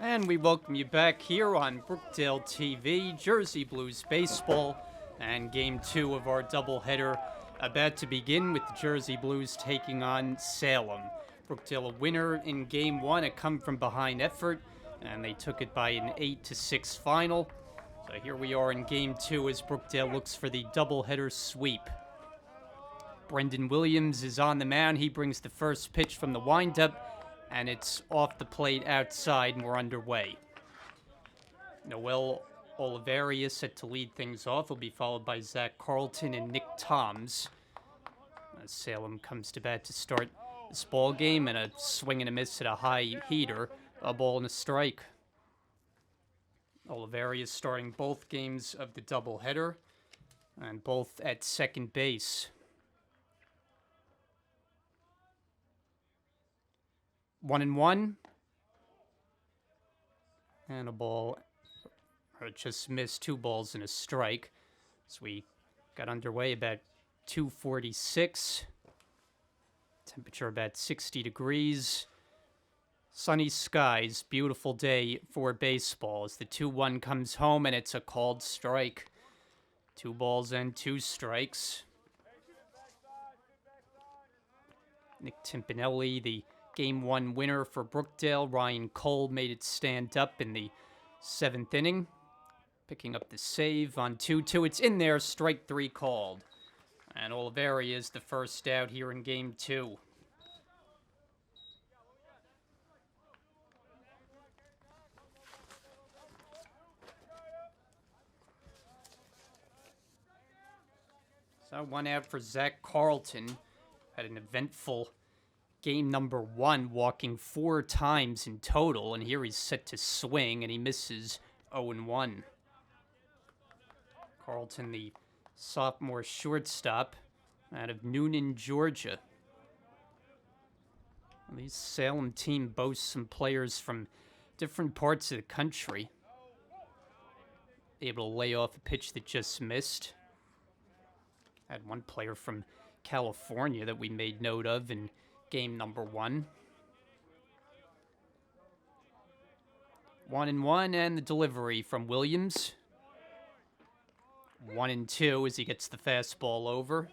And we welcome you back here on Brookdale TV, Jersey Blues Baseball, and Game 2 of our doubleheader about to begin with the Jersey Blues taking on Salem. Brookdale a winner in Game 1, a come-from-behind effort, and they took it by an 8-6 final. So here we are in Game 2 as Brookdale looks for the doubleheader sweep. Brendan Williams is on the mound. He brings the first pitch from the windup, and it's off the plate outside, and we're underway. Noel Oliveria set to lead things off. Will be followed by Zach Carlton and Nick Toms. As Salem comes to bat to start this ball game, and a swing and a miss at a high heater, a ball and a strike. Oliveria is starting both games of the doubleheader, and both at second base. 1-1. And a ball, or it just missed, 2 balls and a strike. So we got underway about 2:46. Temperature about 60 degrees. Sunny skies, beautiful day for baseball as the 2-1 comes home and it's a called strike. 2 balls and 2 strikes. Nick Timpanelli, the Game 1 winner for Brookdale. Ryan Cole made it stand up in the 7th inning. Picking up the save on 2-2. It's in there, strike 3 called. And Oliveria is the first out here in Game 2. So 1 out for Zach Carlton. Had an eventful game number 1, walking 4 times in total, and here he's set to swing, and he misses 0-1. Carlton, the sophomore shortstop out of Noonan, Georgia. Well, these Salem team boasts some players from different parts of the country. Able to lay off a pitch that just missed. Had one player from California that we made note of in game number 1. 1-1, and the delivery from Williams. 1-2 as he gets the fastball over.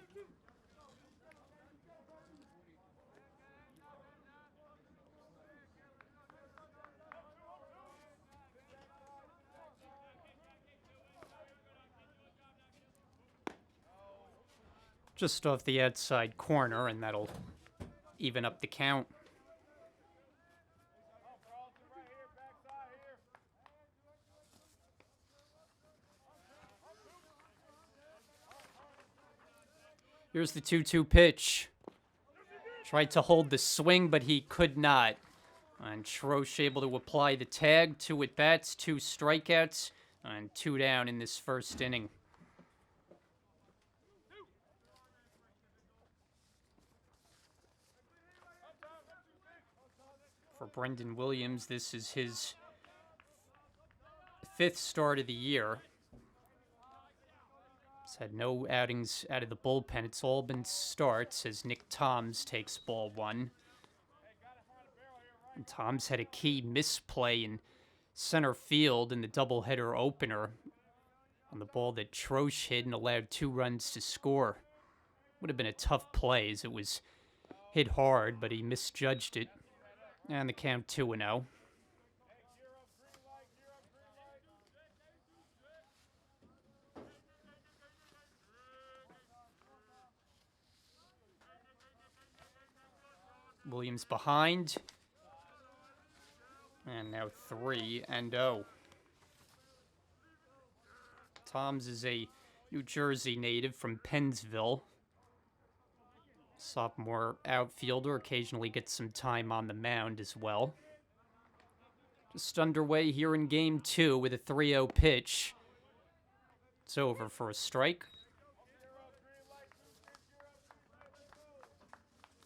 Just off the outside corner, and that'll even up the count. Here's the 2-2 pitch. Tried to hold the swing, but he could not. And Schroesch able to apply the tag. 2 at-bats, 2 strikeouts, and 2 down in this first inning. For Brendan Williams, this is his 5th start of the year. He's had no outings out of the bullpen. It's all been starts as Nick Toms takes ball 1. And Toms had a key misplay in center field in the doubleheader opener on the ball that Schroesch hit and allowed 2 runs to score. Would have been a tough play as it was hit hard, but he misjudged it. And the count 2-0. Williams behind. And now 3-0. Toms is a New Jersey native from Pennsville. Sophomore outfielder, occasionally gets some time on the mound as well. Just underway here in Game 2 with a 3-0 pitch. It's over for a strike.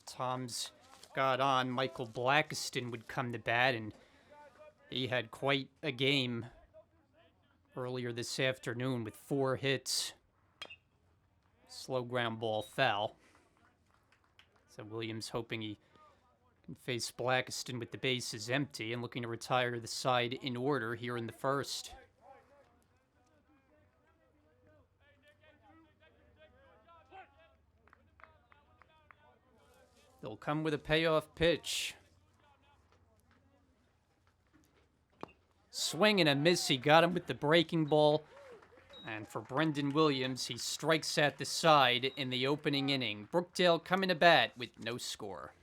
Toms got on. Michael Blackiston would come to bat, and he had quite a game earlier this afternoon with 4 hits. Slow ground ball foul. So Williams hoping he Face Blackiston with the bases empty and looking to retire the side in order here in the first. They'll come with a payoff pitch. Swing and a miss. He got him with the breaking ball. And for Brendan Williams, he strikes at the side in the opening inning. Brookdale coming to bat with no score.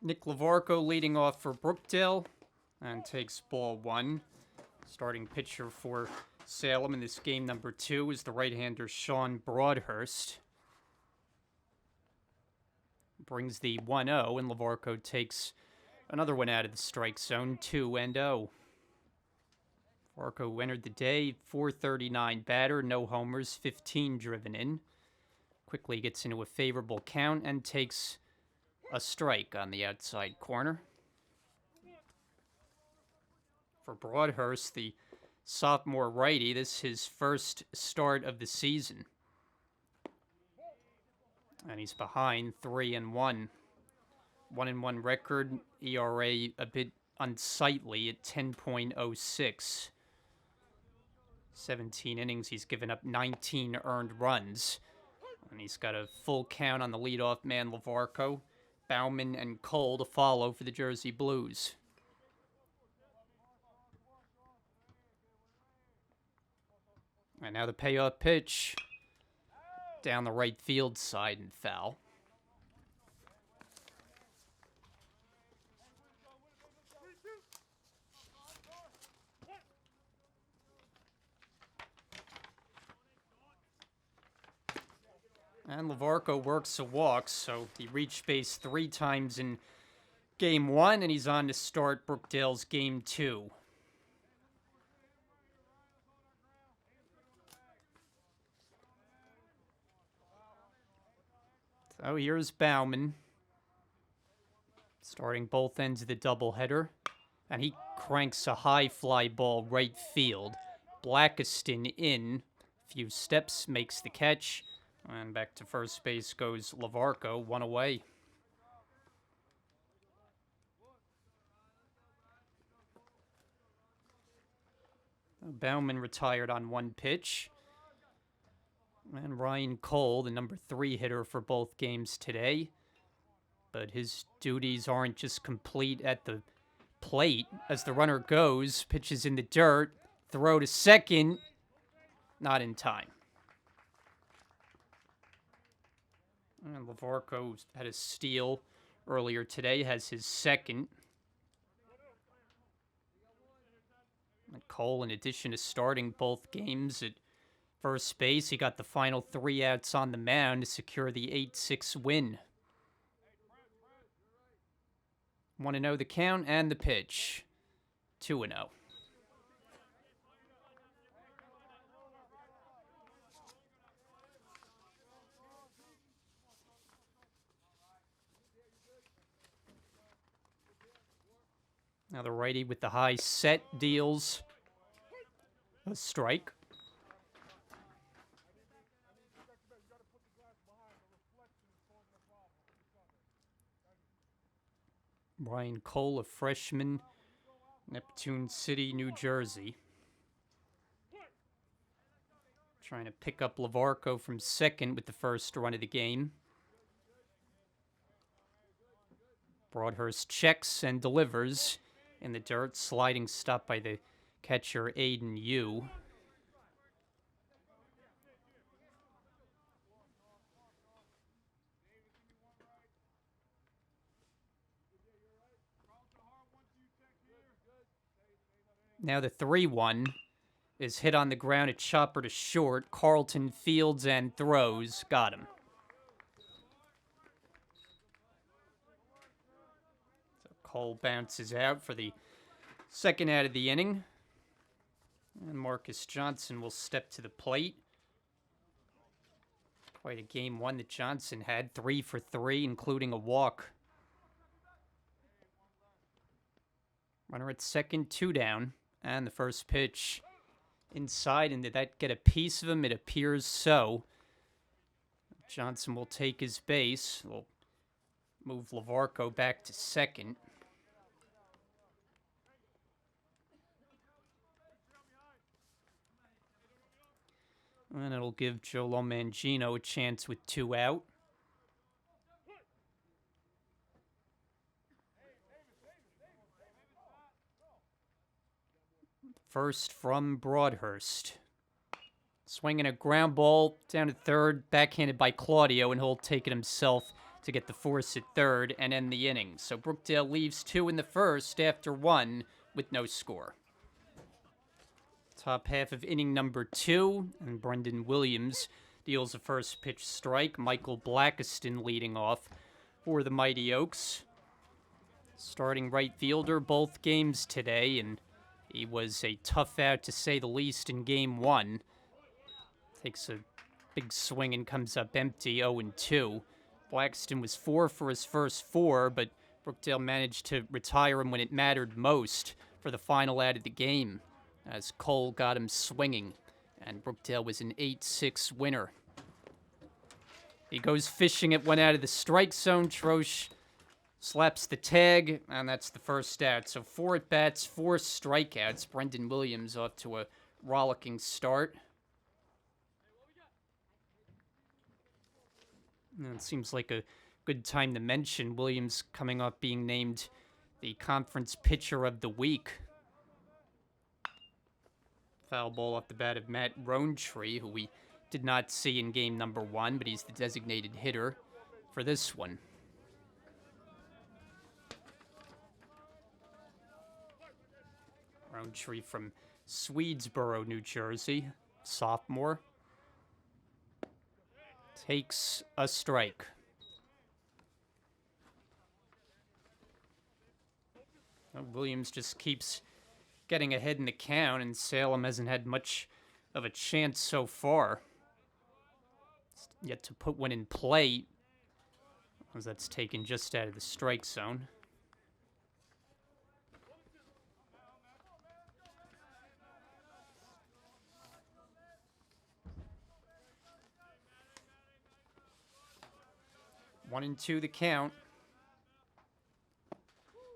Nick Lavarco leading off for Brookdale and takes ball one. Starting pitcher for Salem in this game number 2 is the right-hander Sean Broadhurst. Brings the 1-0, and Lavarco takes another one out of the strike zone, 2-0. Lavarco entered the day, .439 batter, no homers, 15 driven in. Quickly gets into a favorable count and takes a strike on the outside corner. For Broadhurst, the sophomore righty, this is his first start of the season. And he's behind 3-1. 1-1 record, ERA a bit unsightly at 10.06. 17 innings, he's given up 19 earned runs. And he's got a full count on the leadoff man, Lavarco. Bauman and Cole to follow for the Jersey Blues. And now the payoff pitch. Down the right field side and foul. And Lavarco works a walk, so he reached base 3 times in Game 1, and he's on to start Brookdale's Game 2. So here's Bauman, starting both ends of the doubleheader, and he cranks a high fly ball right field. Blackiston in, few steps, makes the catch, and back to first base goes Lavarco, 1 away. Bauman retired on 1 pitch. And Ryan Cole, the number 3 hitter for both games today. But his duties aren't just complete at the plate. As the runner goes, pitches in the dirt, throw to second, not in time. And Lavarco had a steal earlier today, has his second. And Cole, in addition to starting both games at first base, he got the final 3 outs on the mound to secure the 8-6 win. 1-0 the count and the pitch. 2-0. Now the righty with the high set deals a strike. Ryan Cole, a freshman, Neptune City, New Jersey. Trying to pick up Lavarco from second with the first run of the game. Broadhurst checks and delivers in the dirt. Sliding stop by the catcher, Aiden Yu. Now the 3-1 is hit on the ground, a chopper to short. Carlton fields and throws. Got him. So Cole bounces out for the second out of the inning. And Marcus Johnson will step to the plate. Quite a game 1 that Johnson had. 3 for 3, including a walk. Runner at second, 2 down. And the first pitch inside, and did that get a piece of him? It appears so. Johnson will take his base. We'll move Lavarco back to second. And it'll give Joe Lomangino a chance with 2 out. First from Broadhurst. Swinging a ground ball down to third, backhanded by Claudio, and Holt take it himself to get the force at third and end the inning. So Brookdale leaves 2 in the first after 1 with no score. Top half of inning number 2, and Brendan Williams deals a first pitch strike. Michael Blackiston leading off for the Mighty Oaks. Starting right fielder both games today, and he was a tough out to say the least in game 1. Takes a big swing and comes up empty, 0-2. Blackiston was 4 for his first 4, but Brookdale managed to retire him when it mattered most for the final out of the game, as Cole got him swinging, and Brookdale was an 8-6 winner. He goes fishing at 1 out of the strike zone. Troche slaps the tag, and that's the first out. So 4 at-bats, 4 strikeouts. Brendan Williams off to a rollicking start. And it seems like a good time to mention Williams coming up being named the Conference Pitcher of the Week. Foul ball off the bat of Matt Rowntree, who we did not see in game number 1, but he's the designated hitter for this one. Rowntree from Swedesboro, New Jersey, sophomore. Takes a strike. Williams just keeps getting ahead in the count, and Salem hasn't had much of a chance so far. Yet to put one in play, as that's taken just out of the strike zone. One and 2 the count.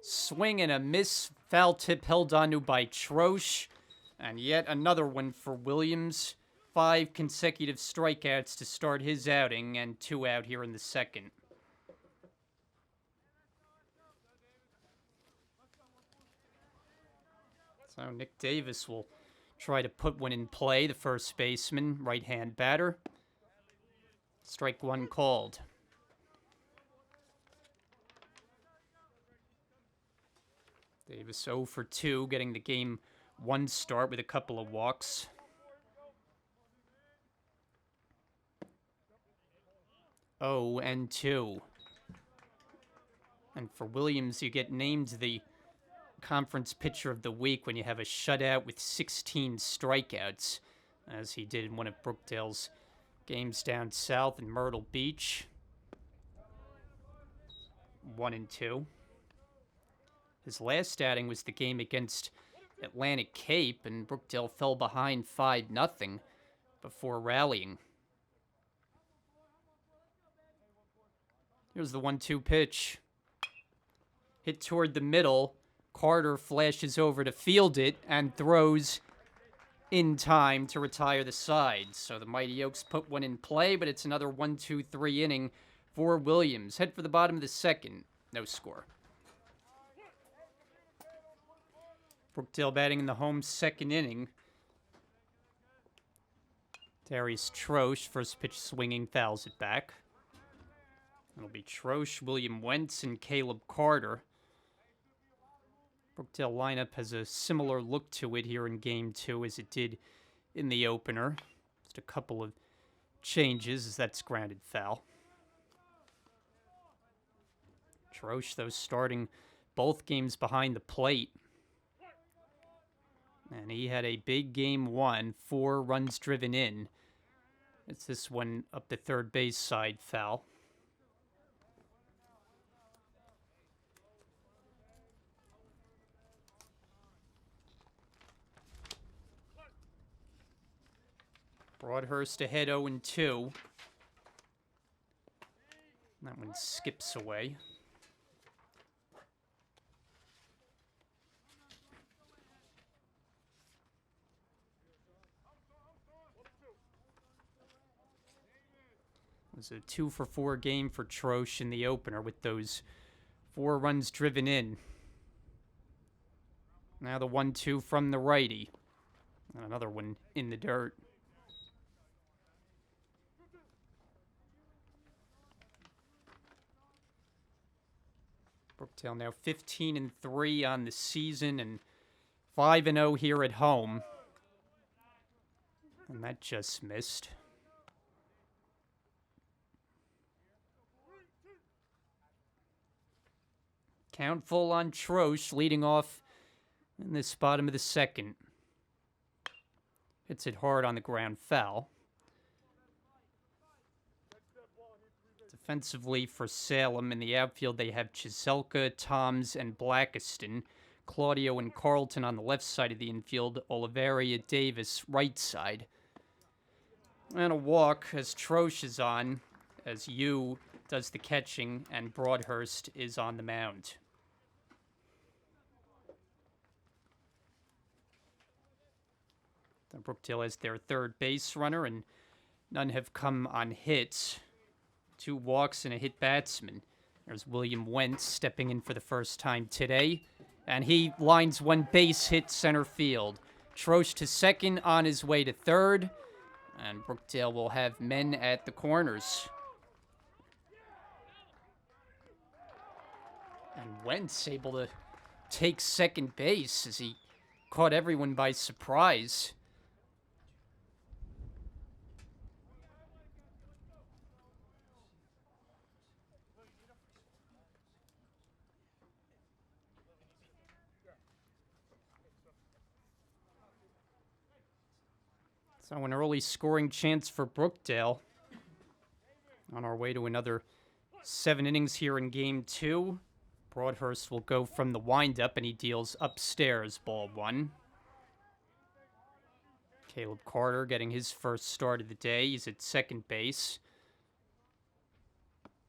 Swing and a miss. Foul tip held onto by Troche. And yet another one for Williams. 5 consecutive strikeouts to start his outing, and 2 out here in the second. So Nick Davis will try to put one in play, the first baseman, right-hand batter. Strike 1 called. Davis 0 for 2, getting the game 1 start with a couple of walks. Oh, and 2. And for Williams, you get named the Conference Pitcher of the Week when you have a shutout with 16 strikeouts, as he did in one of Brookdale's games down south in Myrtle Beach. 1 and 2. His last outing was the game against Atlantic Cape, and Brookdale fell behind 5-0 before rallying. Here's the 1-2 pitch. Hit toward the middle. Carter flashes over to field it and throws in time to retire the side. So the Mighty Oaks put one in play, but it's another 1-2-3 inning for Williams. Head for the bottom of the second. No score. Brookdale batting in the home second inning. Darius Troche, first pitch swinging, fouls it back. It'll be Troche, William Wentz, and Caleb Carter. Brookdale lineup has a similar look to it here in Game 2 as it did in the opener. Just a couple of changes as that's grounded foul. Troche, though, starting both games behind the plate. And he had a big Game 1, 4 runs driven in. It's this one up the third base side foul. Broadhurst ahead 0-2. and skips away. It was a 2-for-4 game for Troche in the opener with those 4 runs driven in. Now the 1-2 from the righty. And another one in the dirt. Brookdale now 15-3 on the season and 5-0 here at home. And that just missed. Count full on Troche, leading off in this bottom of the second. Hits it hard on the ground, foul. Defensively for Salem in the outfield, they have Chiselka, Toms, and Blackiston. Claudio and Carlton on the left side of the infield. Oliveria, Davis, right side. And a walk as Troche is on, as Yu does the catching, and Broadhurst is on the mound. Brookdale has their third base runner, and none have come on hits. 2 walks and a hit batsman. There's William Wentz stepping in for the first time today, and he lines one base hit center field. Troche to second, on his way to third, and Brookdale will have men at the corners. And Wentz able to take second base as he caught everyone by surprise. So an early scoring chance for Brookdale. On our way to another 7 innings here in Game 2. Broadhurst will go from the windup, and he deals upstairs, ball 1. Caleb Carter getting his first start of the day. He's at second base.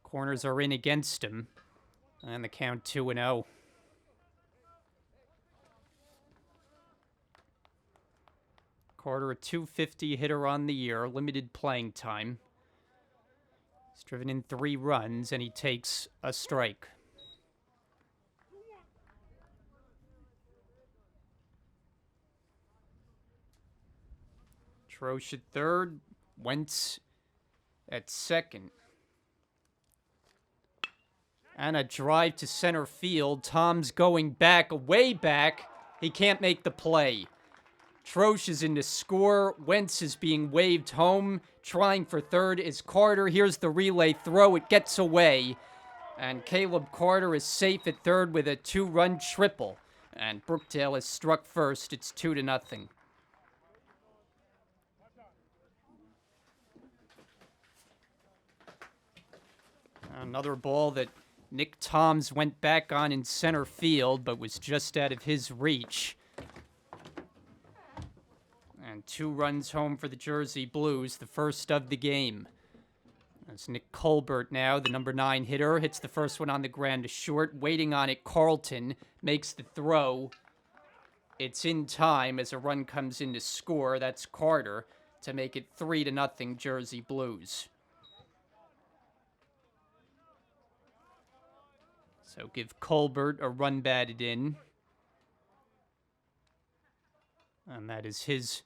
Corners are in against him. And the count 2-0. Carter, a .250 hitter on the year, limited playing time. He's driven in 3 runs, and he takes a strike. Troche at third, Wentz at second. And a drive to center field. Tom's going back, way back. He can't make the play. Troche is in to score. Wentz is being waved home. Trying for third is Carter. Here's the relay throw. It gets away. And Caleb Carter is safe at third with a 2-run triple. And Brookdale has struck first. It's 2-0. Another ball that Nick Toms went back on in center field, but was just out of his reach. And 2 runs home for the Jersey Blues, the first of the game. As Nick Colbert now, the number 9 hitter, hits the first one on the ground to short. Waiting on it, Carlton makes the throw. It's in time as a run comes in to score. That's Carter to make it 3-0 Jersey Blues. So give Colbert a run batted in. And that is his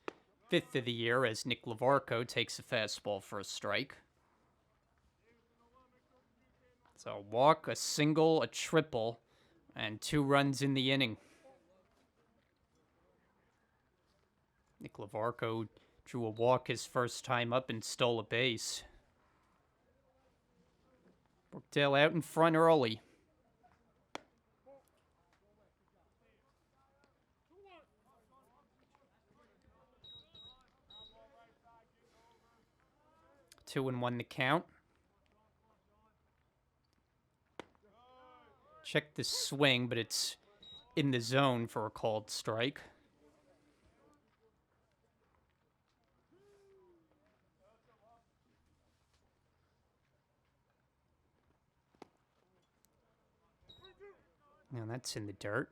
5th of the year as Nick Lavarco takes a fastball for a strike. So a walk, a single, a triple, and 2 runs in the inning. Nick Lavarco drew a walk his first time up and stole a base. Brookdale out in front early. Two and 1 the count. Check the swing, but it's in the zone for a called strike. Now that's in the dirt.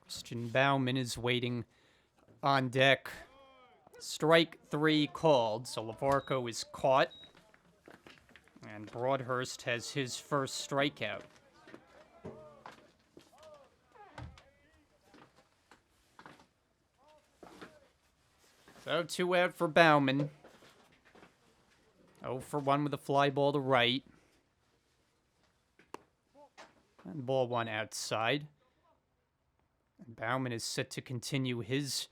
Christian Bauman is waiting on deck. Strike 3 called, so Lavarco is caught. And Broadhurst has his first strikeout. So 2 out for Bauman. 0 for 1 with a fly ball to right. And ball 1 outside. And Bauman is set to continue his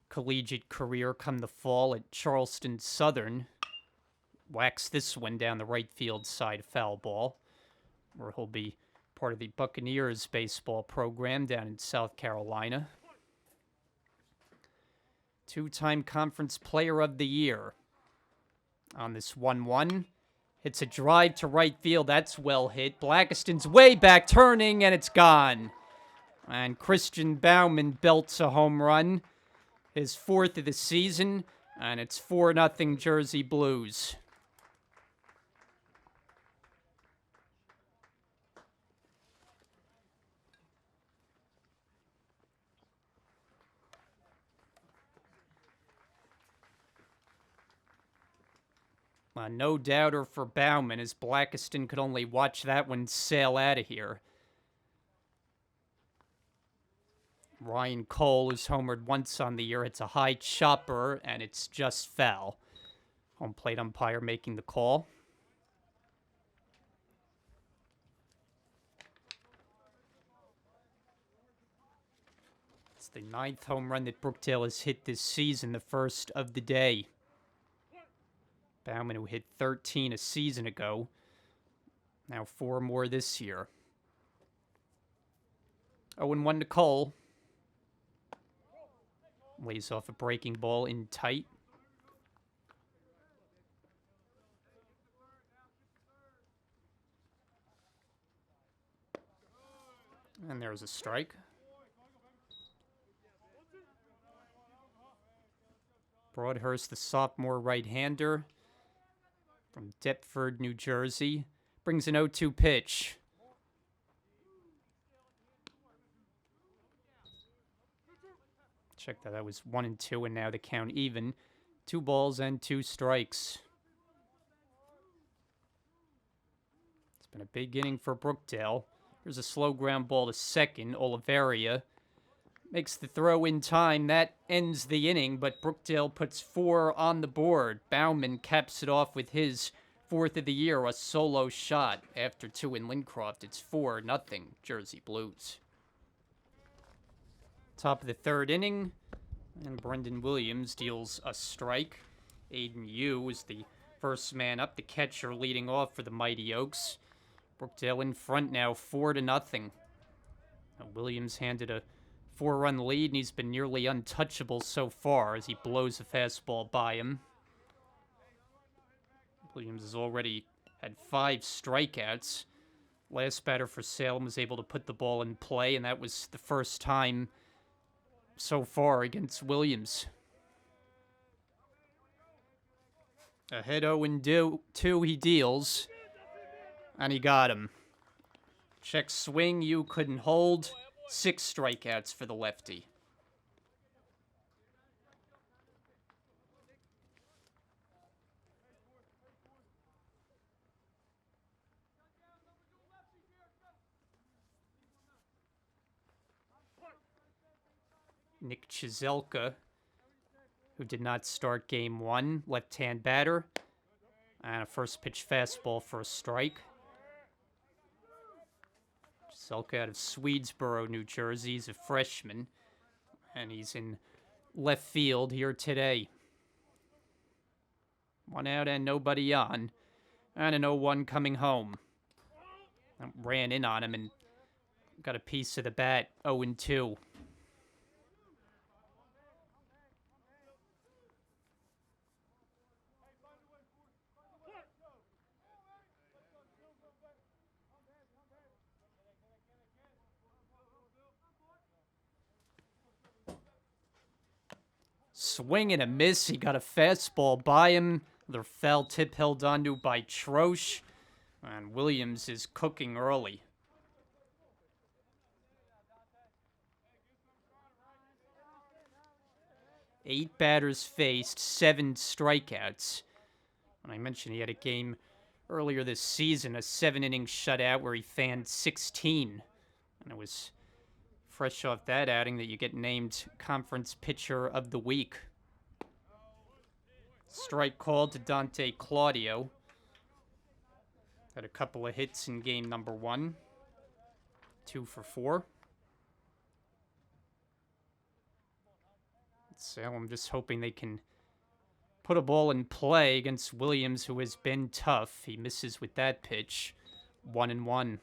collegiate career come the fall at Charleston Southern. Whacks this one down the right field side foul ball, where he'll be part of the Buccaneers baseball program down in South Carolina. 2-time conference player of the year. On this 1-1, hits a drive to right field. That's well hit. Blackiston's way back, turning, and it's gone. And Christian Bauman belts a home run, his 4th of the season, and it's 4-0 Jersey Blues. No doubter for Bauman, as Blackiston could only watch that one sail out of here. Ryan Cole, who's homered once on the year, hits a high chopper, and it's just foul. Home plate umpire making the call. It's the 9th home run that Brookdale has hit this season, the first of the day. Bauman, who hit 13 a season ago, now 4 more this year. 0-1 to Cole. Lays off a breaking ball in tight. And there's a strike. Broadhurst, the sophomore right-hander from Deptford, New Jersey, brings an 0-2 pitch. Check that. That was 1-2, and now the count even. 2 balls and 2 strikes. It's been a big inning for Brookdale. There's a slow ground ball to second. Oliveria makes the throw in time. That ends the inning, but Brookdale puts 4 on the board. Bauman caps it off with his 4th of the year, a solo shot after 2 in Lincroft. It's 4-0 Jersey Blues. Top of the 3rd inning, and Brendan Williams deals a strike. Aiden Yu is the first man up, the catcher leading off for the Mighty Oaks. Brookdale in front now, 4-0. Now Williams handed a 4-run lead, and he's been nearly untouchable so far as he blows a fastball by him. Williams has already had 5 strikeouts. Last batter for Salem was able to put the ball in play, and that was the first time so far against Williams. Ahead 0-2, he deals, and he got him. Check swing, you couldn't hold. 6 strikeouts for the lefty. Nick Chizelka, who did not start game 1, left-hand batter. And a first pitch fastball for a strike. Chizelka out of Swedesboro, New Jersey. He's a freshman, and he's in left field here today. 1 out and nobody on. And an 0-1 coming home. Ran in on him and got a piece of the bat. 0-2. Swing and a miss. He got a fastball by him. Their foul tip held onto by Troche, and Williams is cooking early. Eight batters faced, 7 strikeouts. And I mentioned he had a game earlier this season, a 7-inning shutout where he fanned 16. And it was fresh off that outing that you get named Conference Pitcher of the Week. Strike called to Dante Claudio. Had a couple of hits in game number 1. 2 for 4. Salem just hoping they can put a ball in play against Williams, who has been tough. He misses with that pitch. 1-1.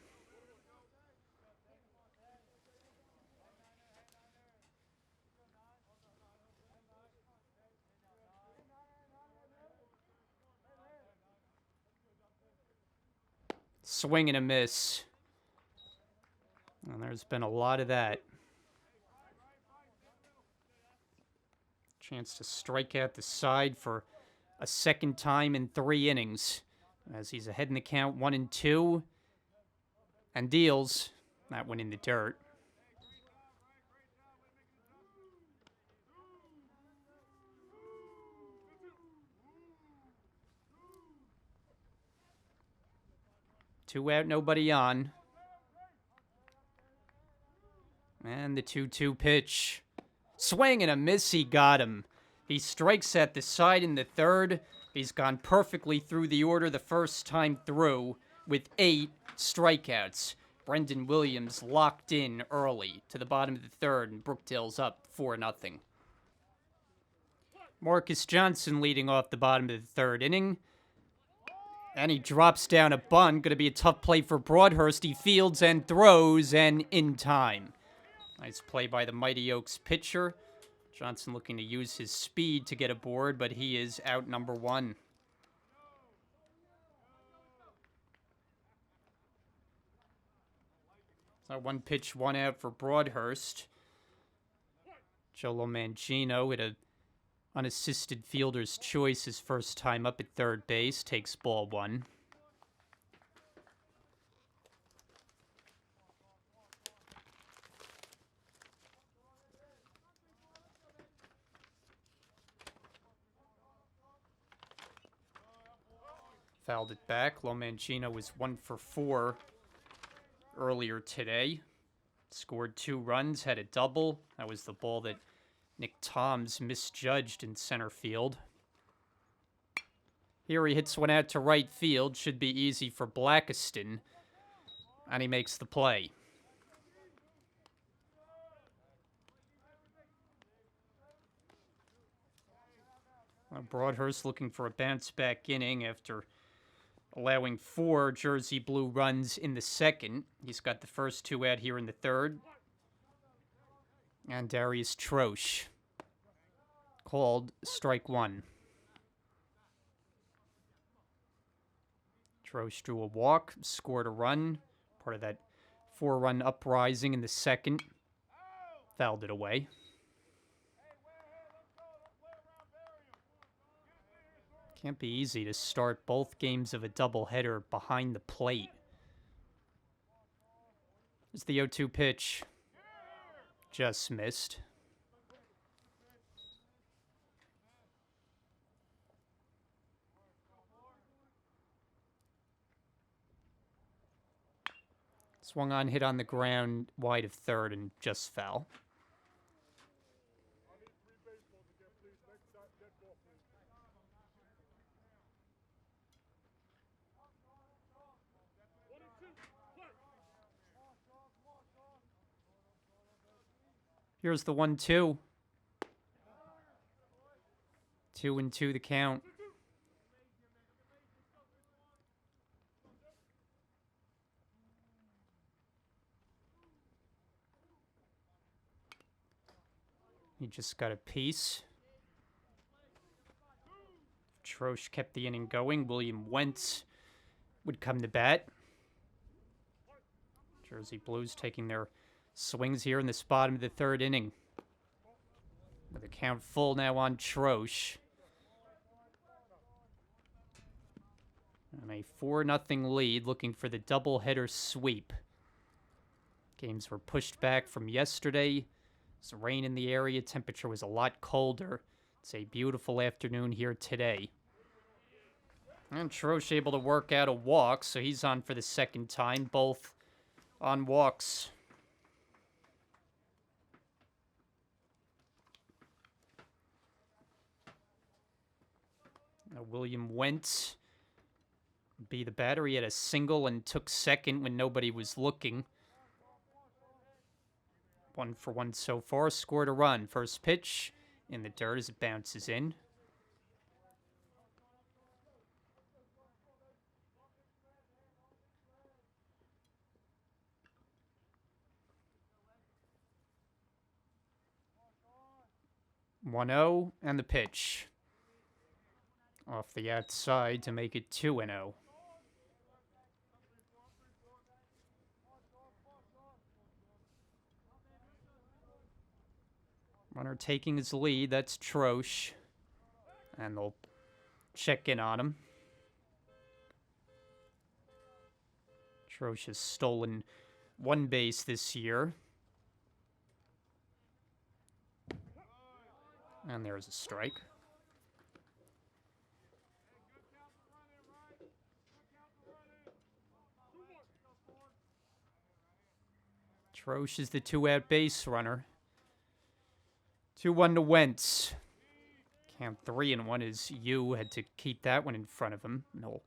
Swing and a miss. And there's been a lot of that. Chance to strike out the side for a second time in 3 innings. As he's ahead in the count, 1-2. And deals that one in the dirt. Two out, nobody on. And the 2-2 pitch. Swing and a miss, he got him. He strikes at the side in the third. He's gone perfectly through the order the first time through with 8 strikeouts. Brendan Williams locked in early to the bottom of the third, and Brookdale's up 4-0. Marcus Johnson leading off the bottom of the third inning. And he drops down a bunt. Going to be a tough play for Broadhurst. He fields and throws, and in time. Nice play by the Mighty Oaks pitcher. Johnson looking to use his speed to get aboard, but he is out number 1. So 1 pitch, 1 out for Broadhurst. Joe Lomangino with a unassisted fielder's choice his first time up at third base. Takes ball 1. Fouled it back. Lomangino was 1 for 4 earlier today. Scored 2 runs, had a double. That was the ball that Nick Toms misjudged in center field. Here he hits one out to right field. Should be easy for Blackiston. And he makes the play. Well, Broadhurst looking for a bounce-back inning after allowing 4 Jersey Blue runs in the second. He's got the first 2 out here in the third. And Darius Troche called strike 1. Troche drew a walk, scored a run, part of that 4-run uprising in the second. Fouled it away. Can't be easy to start both games of a doubleheader behind the plate. It's the 0-2 pitch. Just missed. Swung on, hit on the ground, wide of third, and just fell. Here's the 1-2. 2-2 the count. He just got a piece. Troche kept the inning going. William Wentz would come to bat. Jersey Blues taking their swings here in this bottom of the third inning. With the count full now on Troche. On a 4-0 lead, looking for the doubleheader sweep. Games were pushed back from yesterday. There's rain in the area. Temperature was a lot colder. It's a beautiful afternoon here today. And Trosh able to work out a walk, so he's on for the second time, both on walks. Now William Wentz be the batter. He had a single and took second when nobody was looking. 1 for 1 so far. Scored a run. First pitch in the dirt as it bounces in. One 0 and the pitch. Off the outside to make it 2-0. Runner taking his lead, that's Trosh. And they'll check in on him. Trosh has stolen 1 base this year. And there's a strike. Trosh is the 2-out base runner. 2-1 to Wentz. Count 3-1 as Yu had to keep that one in front of him. And he'll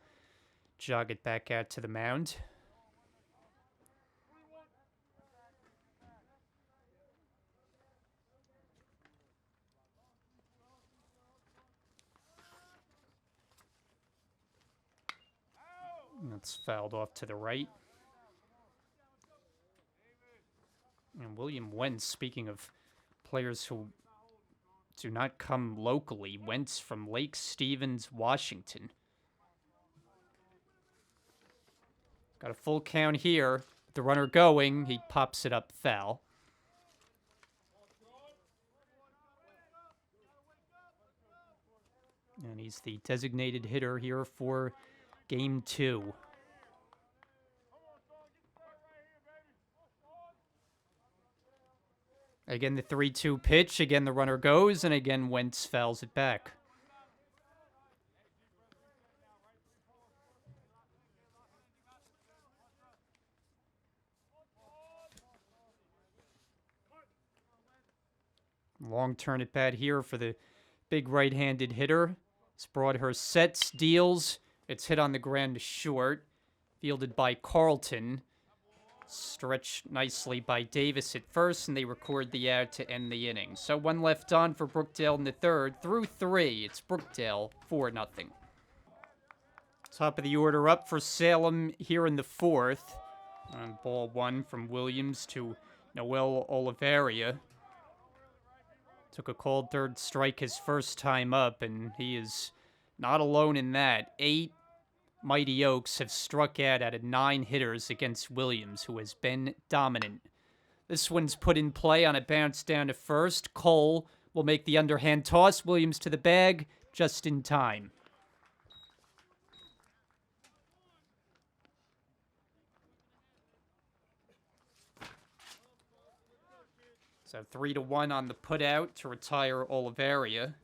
jog it back out to the mound. That's fouled off to the right. And William Wentz, speaking of players who do not come locally, Wentz from Lake Stevens, Washington. Got a full count here. The runner going, he pops it up foul. And he's the designated hitter here for Game 2. Again, the 3-2 pitch. Again, the runner goes, and again, Wentz fouls it back. Long turn at bat here for the big right-handed hitter. It's Broadhurst sets, deals. It's hit on the ground to short. Fielded by Carlton. Stretched nicely by Davis at first, and they record the out to end the inning. So 1 left on for Brookdale in the third. Through 3, it's Brookdale 4-0. Top of the order up for Salem here in the 4th. On ball 1 from Williams to Noel Oliveria. Took a cold third strike his first time up, and he is not alone in that. 8 Mighty Oaks have struck out of 9 hitters against Williams, who has been dominant. This one's put in play on a bounce down to first. Cole will make the underhand toss. Williams to the bag, just in time. So 3-1 on the putout to retire Oliveria.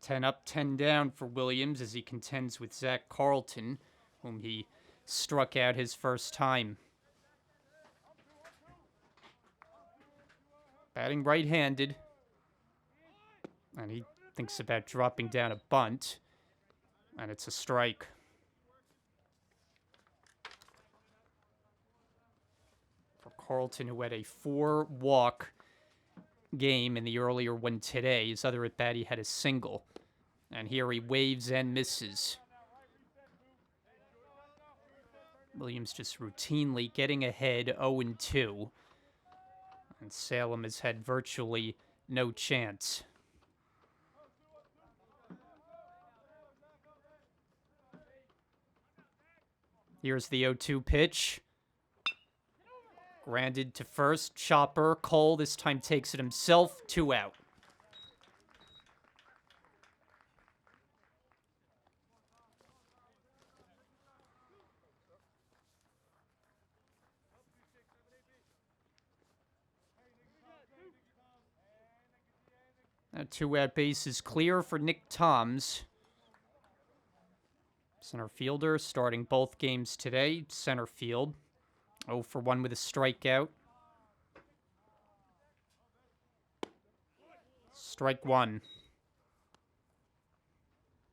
10 up, 10 down for Williams as he contends with Zach Carlton, whom he struck out his first time. Batting right-handed. And he thinks about dropping down a bunt. And it's a strike. For Carlton, who had a 4-walk game in the earlier one today. His other at bat, he had a single. And here he waves and misses. Williams just routinely getting ahead 0-2. And Salem has had virtually no chance. Here's the 0-2 pitch. Grounded to first. Chopper. Cole this time takes it himself. 2 out. Two out bases clear for Nick Toms. Center fielder starting both games today. Center field. 0 for 1 with a strikeout. Strike one.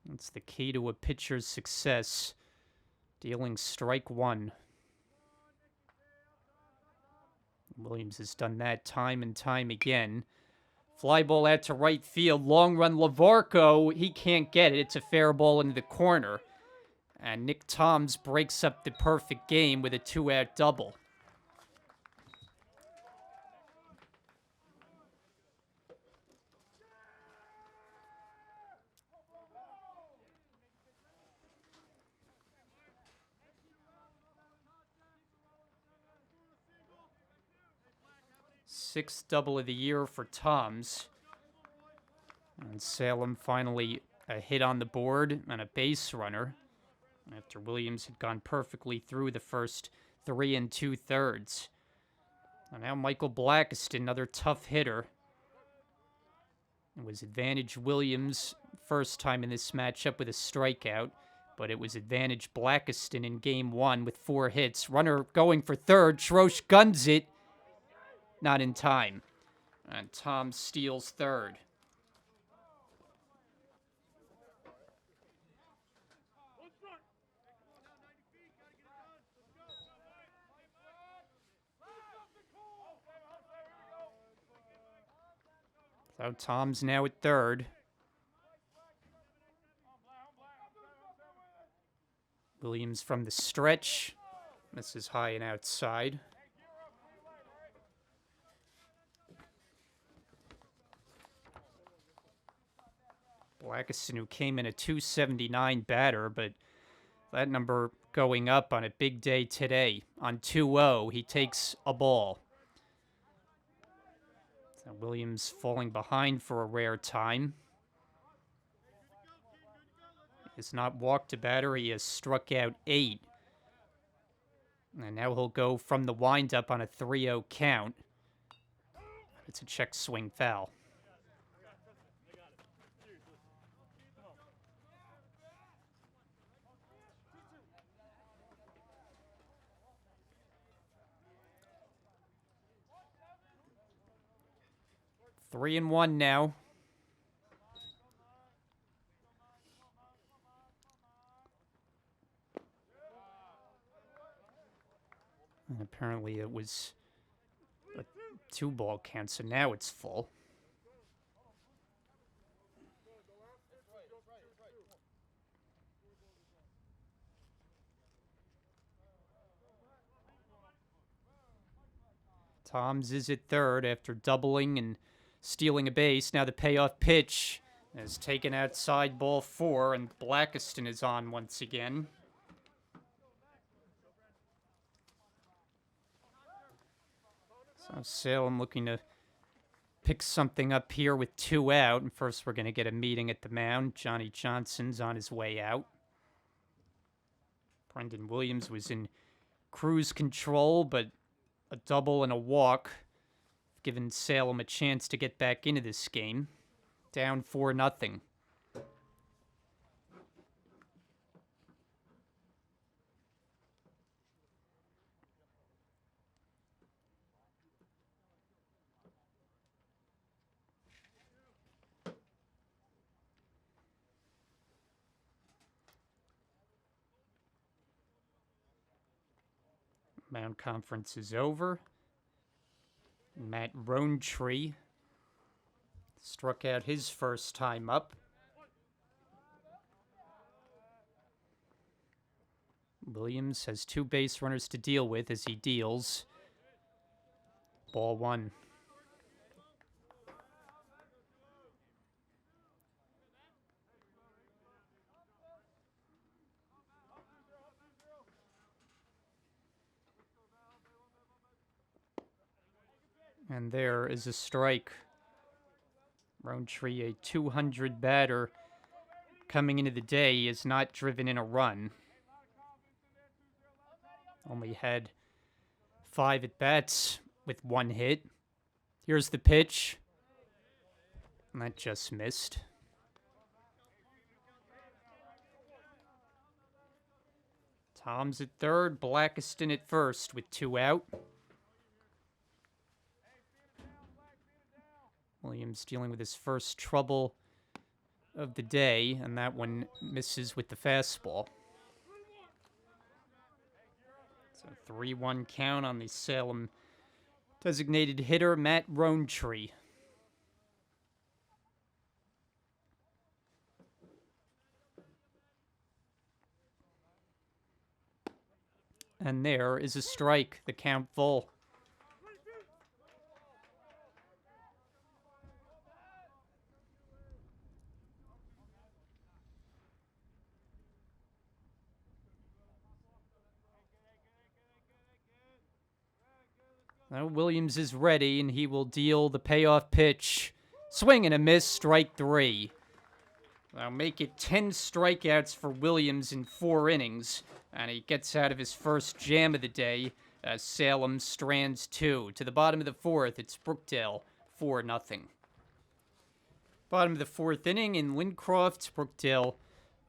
That's the key to a pitcher's success. Dealing strike one. Williams has done that time and time again. Fly ball out to right field. Long run, Lavarco. He can't get it. It's a fair ball into the corner. And Nick Toms breaks up the perfect game with a 2-out double. Sixth double of the year for Toms. And Salem finally a hit on the board and a base runner after Williams had gone perfectly through the first 3 2/3. And now Michael Blackiston, another tough hitter. It was advantage Williams first time in this matchup with a strikeout, but it was advantage Blackiston in game 1 with 4 hits. Runner going for third. Schroesch guns it. Not in time. And Tom steals third. So Tom's now at third. Williams from the stretch. Misses high and outside. Blackiston, who came in a .279 batter, but that number going up on a big day today. On 2-0, he takes a ball. So Williams falling behind for a rare time. He has not walked a batter. He has struck out 8. And now he'll go from the windup on a 3-0 count. It's a check swing foul. Three and one now. And apparently it was a 2-ball count, so now it's full. Toms is at third after doubling and stealing a base. Now the payoff pitch is taken outside ball 4, and Blackiston is on once again. So Salem looking to pick something up here with 2 out. And first we're going to get a meeting at the mound. Johnny Johnson's on his way out. Brendan Williams was in cruise control, but a double and a walk given Salem a chance to get back into this game. Down 4-0. Mound conference is over. Matt Roantree struck out his first time up. Williams has 2 base runners to deal with as he deals. Ball 1. And there is a strike. Roantree, a 200 batter coming into the day, is not driven in a run. Only had 5 at-bats with 1 hit. Here's the pitch. And that just missed. Tom's at third, Blackiston at first with 2 out. Williams dealing with his first trouble of the day, and that one misses with the fastball. So 3-1 count on the Salem designated hitter, Matt Roantree. And there is a strike, the count full. Now Williams is ready, and he will deal the payoff pitch. Swing and a miss, strike 3. That'll make it 10 strikeouts for Williams in 4 innings. And he gets out of his first jam of the day as Salem strands 2. To the bottom of the 4th, it's Brookdale 4-0. Bottom of the 4th inning in Lincroft. Brookdale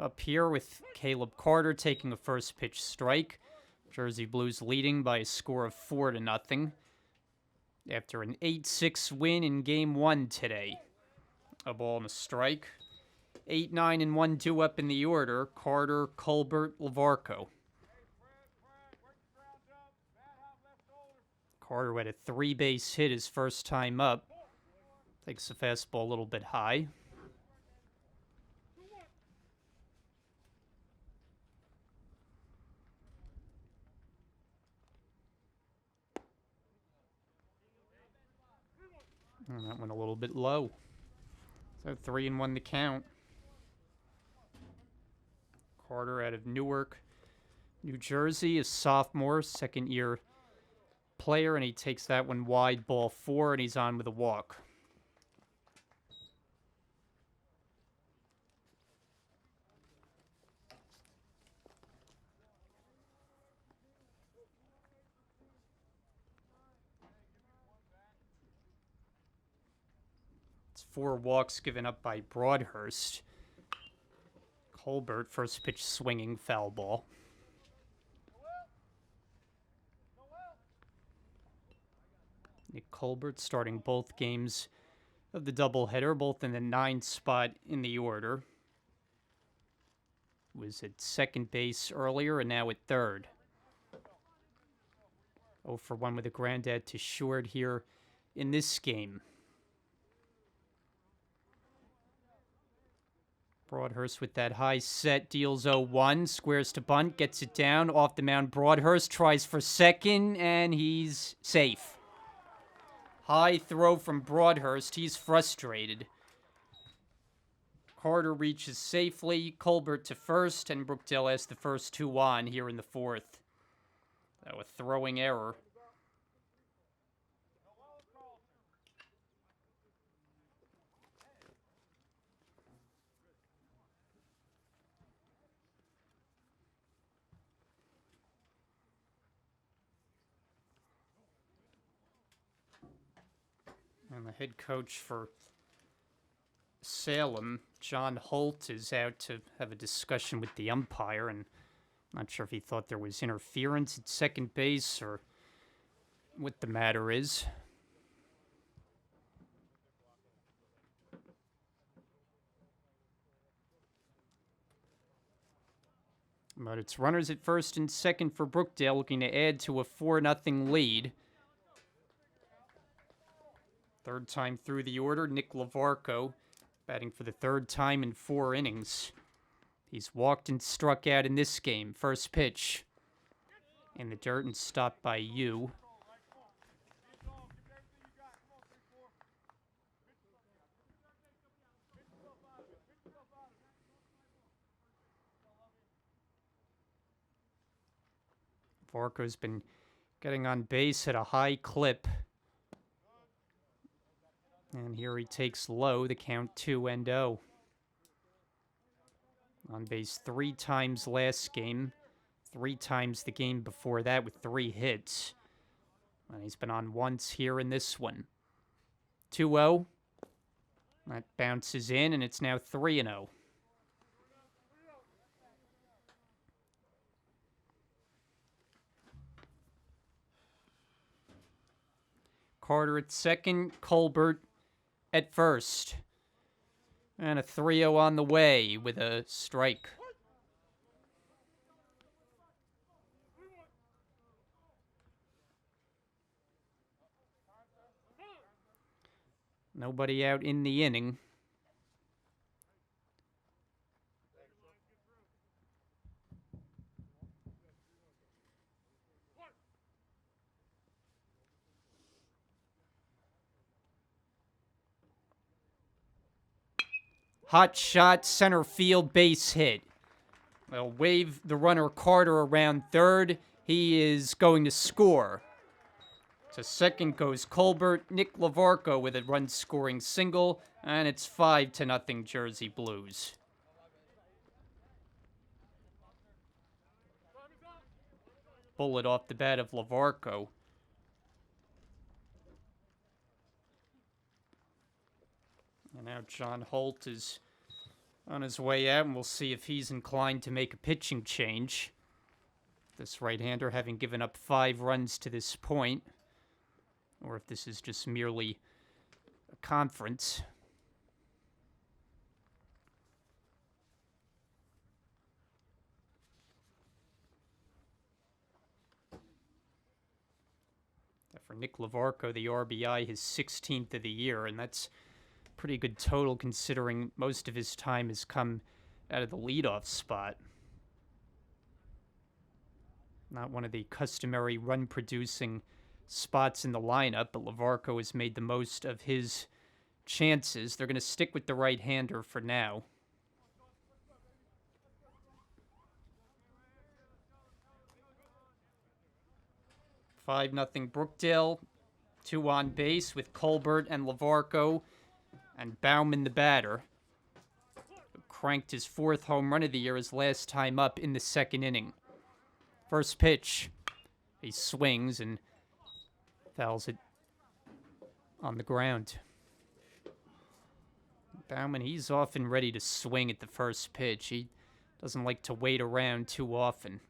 up here with Caleb Carter taking a first pitch strike. Jersey Blues leading by a score of 4-0 after an 8-6 win in Game 1 today. A ball and a strike. 8, 9, and 1 due up in the order. Carter, Colbert, Lavarco. Carter had a 3-base hit his first time up. Takes the fastball a little bit high. And that went a little bit low. So 3-1 the count. Carter out of Newark, New Jersey, a sophomore, second-year player, and he takes that one wide, ball 4, and he's on with a walk. It's 4 walks given up by Broadhurst. Colbert, first pitch swinging, foul ball. Nick Colbert starting both games of the doubleheader, both in the 9th spot in the order. Was at second base earlier and now at third. 0 for 1 with a granddad to short here in this game. Broadhurst with that high set, deals 0-1, squares to bunt, gets it down, off the mound. Broadhurst tries for second, and he's safe. High throw from Broadhurst, he's frustrated. Carter reaches safely, Colbert to first, and Brookdale has the first 2 on here in the 4th. That was a throwing error. And the head coach for Salem, John Holt, is out to have a discussion with the umpire, and I'm not sure if he thought there was interference at second base or what the matter is. But it's runners at first and second for Brookdale, looking to add to a 4-0 lead. Third time through the order, Nick Lavarco, batting for the 3rd time in 4 innings. He's walked and struck out in this game. First pitch in the dirt and stopped by Yu. Lavarco's been getting on base at a high clip. And here he takes low, the count 2-0. On base 3 times last game, 3 times the game before that with 3 hits. And he's been on once here in this one. 2-0. That bounces in, and it's now 3-0. Carter at second, Colbert at first. And a 3-0 on the way with a strike. Nobody out in the inning. Hot shot, center field, base hit. They'll wave the runner Carter around third. He is going to score. To second goes Colbert. Nick Lavarco with a run-scoring single, and it's 5-0 Jersey Blues. Bullet off the bat of Lavarco. And now John Holt is on his way out, and we'll see if he's inclined to make a pitching change. This right-hander having given up 5 runs to this point, or if this is just merely a conference. For Nick Lavarco, the RBI, his 16th of the year, and that's pretty good total considering most of his time has come out of the leadoff spot. Not one of the customary run-producing spots in the lineup, but Lavarco has made the most of his chances. They're going to stick with the right-hander for now. Five nothing Brookdale. 2 on base with Colbert and Lavarco. And Bauman the batter. Cranked his 4th home run of the year his last time up in the 2nd inning. First pitch. He swings and fouls it on the ground. Bauman, he's often ready to swing at the first pitch. He doesn't like to wait around too often.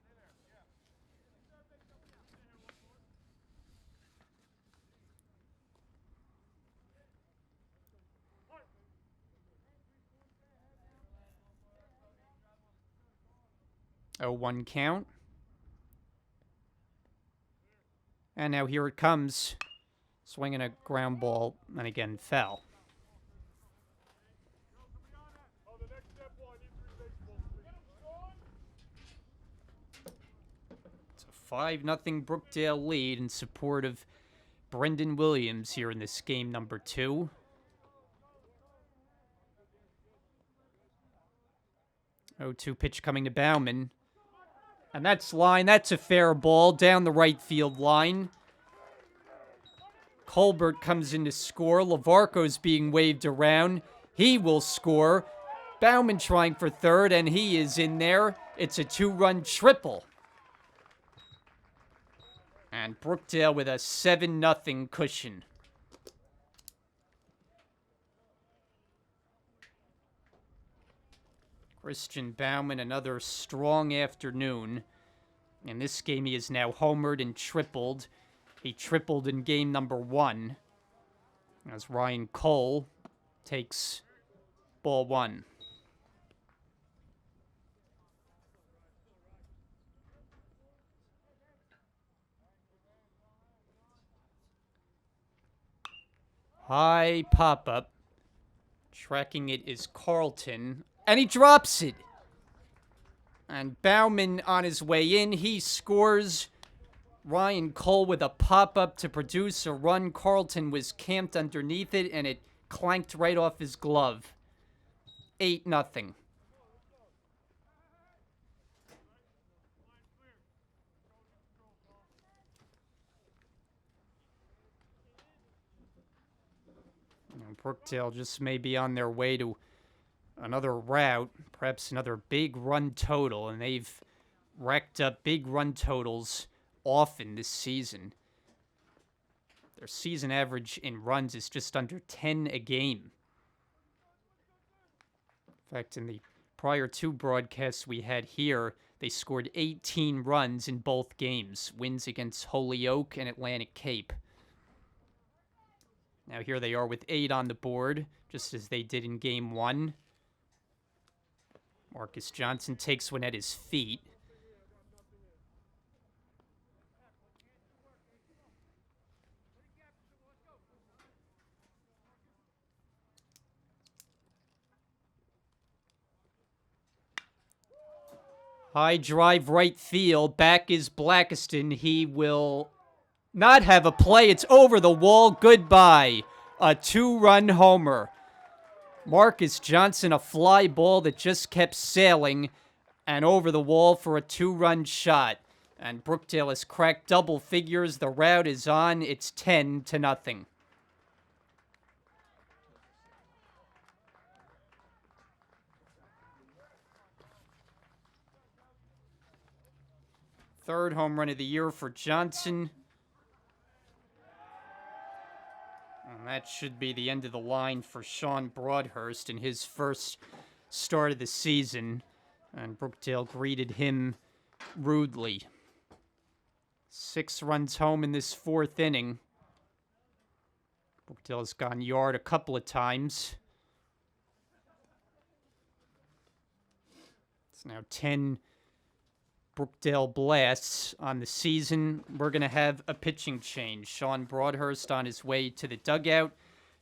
Oh, 1 count. And now here it comes. Swinging a ground ball, and again, foul. It's a 5-0 Brookdale lead in support of Brendan Williams here in this game number 2. 0-2 pitch coming to Bauman. And that's line. That's a fair ball down the right field line. Colbert comes in to score. Lavarco's being waved around. He will score. Bauman trying for third, and he is in there. It's a 2-run triple. And Brookdale with a 7-0 cushion. Christian Bauman, another strong afternoon. In this game, he is now homered and tripled. He tripled in game number 1. As Ryan Cole takes ball 1. High pop-up. Tracking it is Carlton. And he drops it. And Bauman on his way in. He scores. Ryan Cole with a pop-up to produce a run. Carlton was camped underneath it, and it clanked right off his glove. 8-0. Brookdale just may be on their way to another route, perhaps another big run total, and they've racked up big run totals often this season. Their season average in runs is just under 10 a game. In fact, in the prior 2 broadcasts we had here, they scored 18 runs in both games, wins against Holyoke and Atlantic Cape. Now here they are with 8 on the board, just as they did in Game 1. Marcus Johnson takes one at his feet. High drive right field. Back is Blackiston. He will not have a play. It's over the wall. Goodbye. A 2-run homer. Marcus Johnson, a fly ball that just kept sailing and over the wall for a 2-run shot. And Brookdale has cracked double figures. The route is on. It's 10-0. Third home run of the year for Johnson. And that should be the end of the line for Sean Broadhurst in his first start of the season. And Brookdale greeted him rudely. 6 runs home in this 4th inning. Brookdale has gone yard a couple of times. It's now 10 Brookdale blasts on the season. We're going to have a pitching change. Sean Broadhurst on his way to the dugout.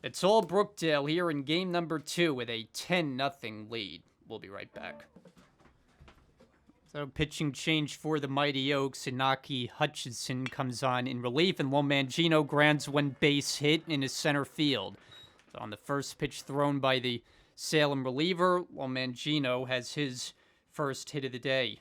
It's all Brookdale here in game number 2 with a 10-0 lead. We'll be right back. So pitching change for the Mighty Oaks. Inaki Hutchinson comes on in relief, and Lomangino grounds one base hit in his center field. So on the first pitch thrown by the Salem reliever, Lomangino has his first hit of the day.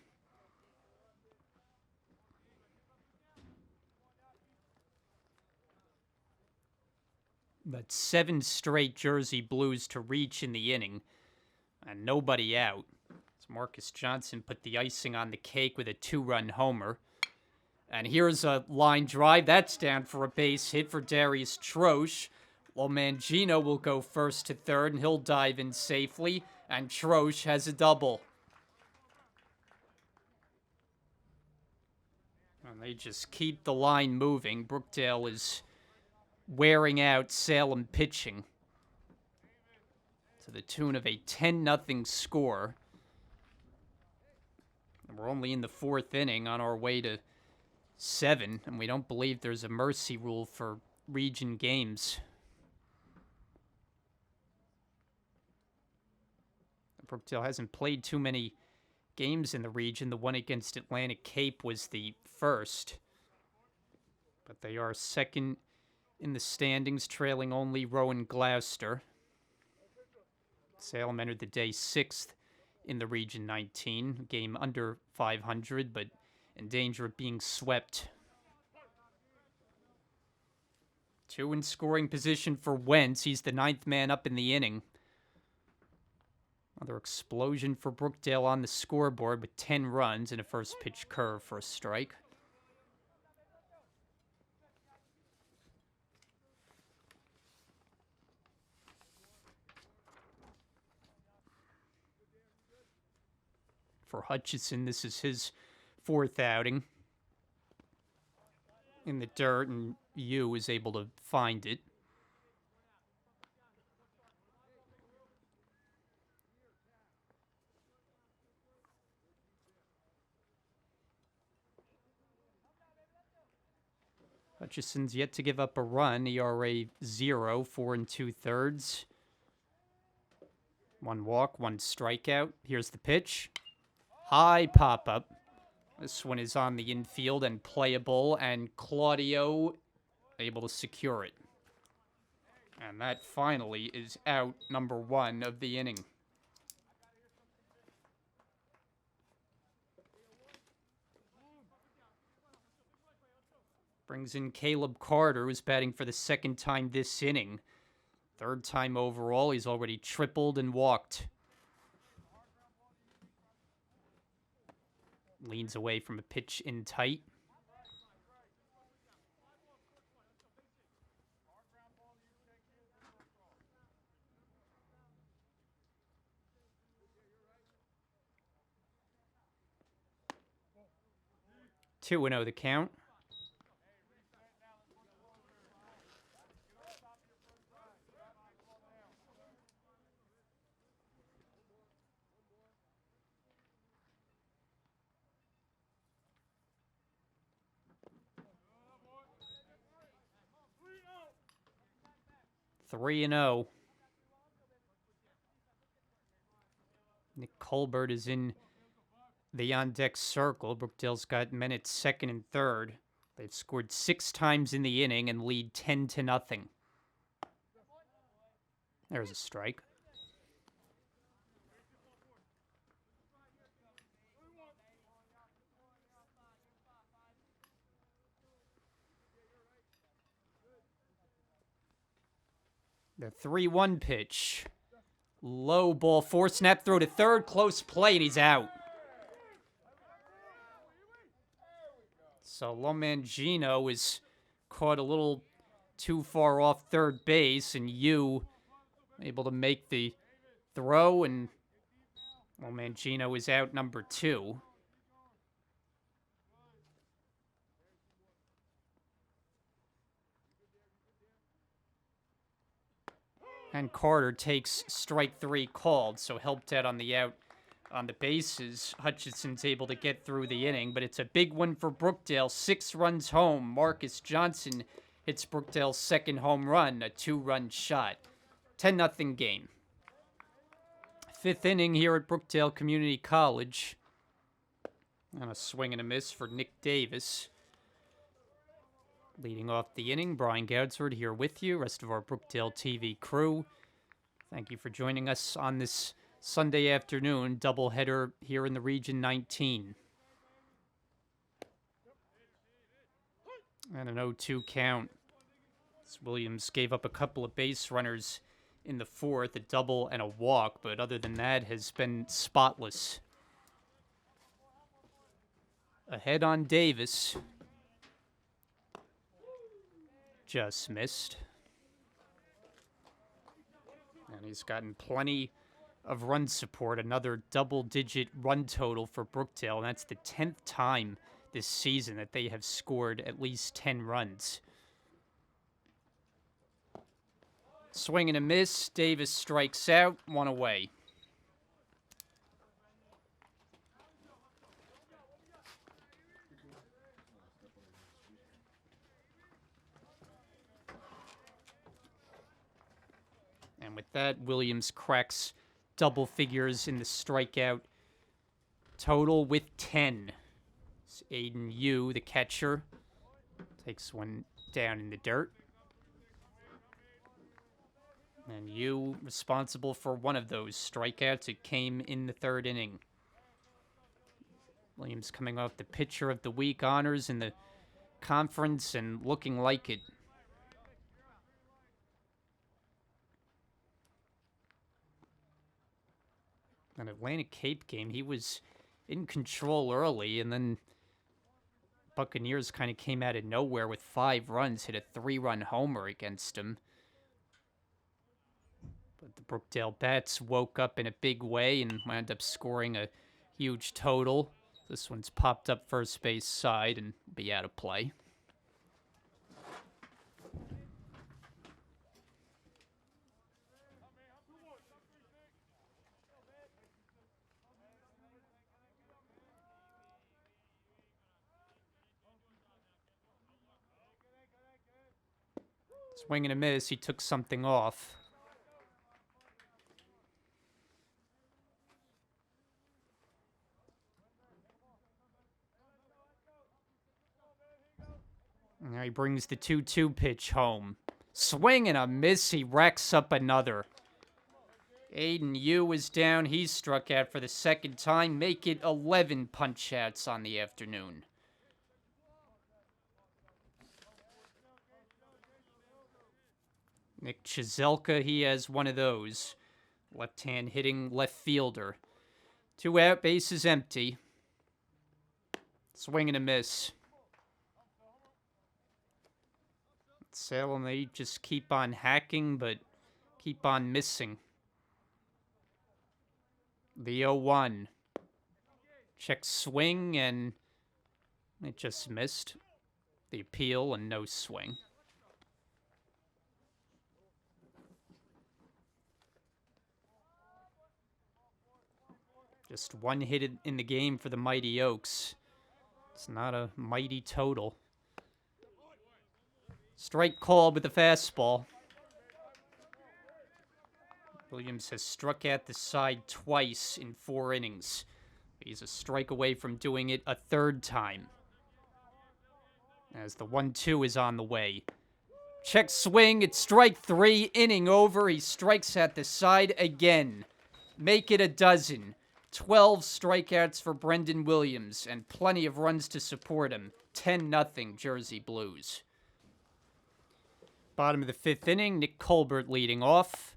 But 7 straight Jersey Blues to reach in the inning, and nobody out. As Marcus Johnson put the icing on the cake with a 2-run homer. And here's a line drive. That's down for a base hit for Darius Troche. Lomangino will go first to third, and he'll dive in safely. And Troche has a double. And they just keep the line moving. Brookdale is wearing out Salem pitching to the tune of a 10-0 score. And we're only in the 4th inning on our way to 7, and we don't believe there's a mercy rule for region games. Brookdale hasn't played too many games in the region. The one against Atlantic Cape was the first, but they are second in the standings, trailing only Rowan Gloucester. Salem entered the day 6th in the Region 19, game under 500, but in danger of being swept. 2 in scoring position for Wentz. He's the 9th man up in the inning. Another explosion for Brookdale on the scoreboard with 10 runs and a first pitch curve for a strike. For Hutchison, this is his 4th outing in the dirt, and Yu is able to find it. Hutchison's yet to give up a run. ERA 0, 4 2/3. 1 walk, 1 strikeout. Here's the pitch. High pop-up. This one is on the infield and playable, and Claudio able to secure it. And that finally is out number 1 of the inning. Brings in Caleb Carter, who's batting for the 2nd time this inning. 3rd time overall. He's already tripled and walked. Leans away from a pitch in tight. 2-0 the count. Three and 0. Nick Colbert is in the on-deck circle. Brookdale's got men at second and third. They've scored 6 times in the inning and lead 10-0. There's a strike. The 3-1 pitch. Low ball, 4-snap throw to third, close play, and he's out. So Lomangino is caught a little too far off third base, and Yu able to make the throw, and Lomangino is out number 2. And Carter takes strike 3 called, so helped out on the out on the bases. Hutchinson's able to get through the inning, but it's a big one for Brookdale. 6 runs home. Marcus Johnson hits Brookdale's second home run, a 2-run shot. 10-0 game. 5th inning here at Brookdale Community College. And a swing and a miss for Nick Davis. Leading off the inning, Brian Goudsford here with you, rest of our Brookdale TV crew. Thank you for joining us on this Sunday afternoon doubleheader here in the Region 19. And an 0-2 count. Williams gave up a couple of base runners in the 4th, a double and a walk, but other than that has been spotless. Ahead on Davis. Just missed. And he's gotten plenty of run support. Another double-digit run total for Brookdale. And that's the 10th time this season that they have scored at least 10 runs. Swing and a miss. Davis strikes out. 1 away. And with that, Williams cracks double figures in the strikeout total with 10. It's Aiden Yu, the catcher, takes one down in the dirt. And Yu responsible for one of those strikeouts. It came in the 3rd inning. Williams coming off the pitcher of the week honors in the conference and looking like it. An Atlantic Cape game, he was in control early, and then Buccaneers kind of came out of nowhere with 5 runs, hit a 3-run homer against him. But the Brookdale Bats woke up in a big way and wound up scoring a huge total. This one's popped up first base side and be out of play. Swing and a miss. He took something off. Now he brings the 2-2 pitch home. Swing and a miss. He racks up another. Aiden Yu is down. He's struck out for the 2nd time. Make it 11 punch-outs on the afternoon. Nick Chizelka, he has one of those. Left-hand hitting left fielder. 2 out, bases empty. Swing and a miss. Salem, they just keep on hacking, but keep on missing. The 0-1. Check swing, and It just missed. The appeal and no swing. Just one hit in the game for the Mighty Oaks. It's not a mighty total. Strike called with the fastball. Williams has struck at the side twice in 4 innings. He's a strike away from doing it a 3rd time. As the 1-2 is on the way. Check swing, it's strike 3, inning over. He strikes at the side again. Make it a dozen. 12 strikeouts for Brendan Williams and plenty of runs to support him. 10-0 Jersey Blues. Bottom of the 5th inning, Nick Colbert leading off.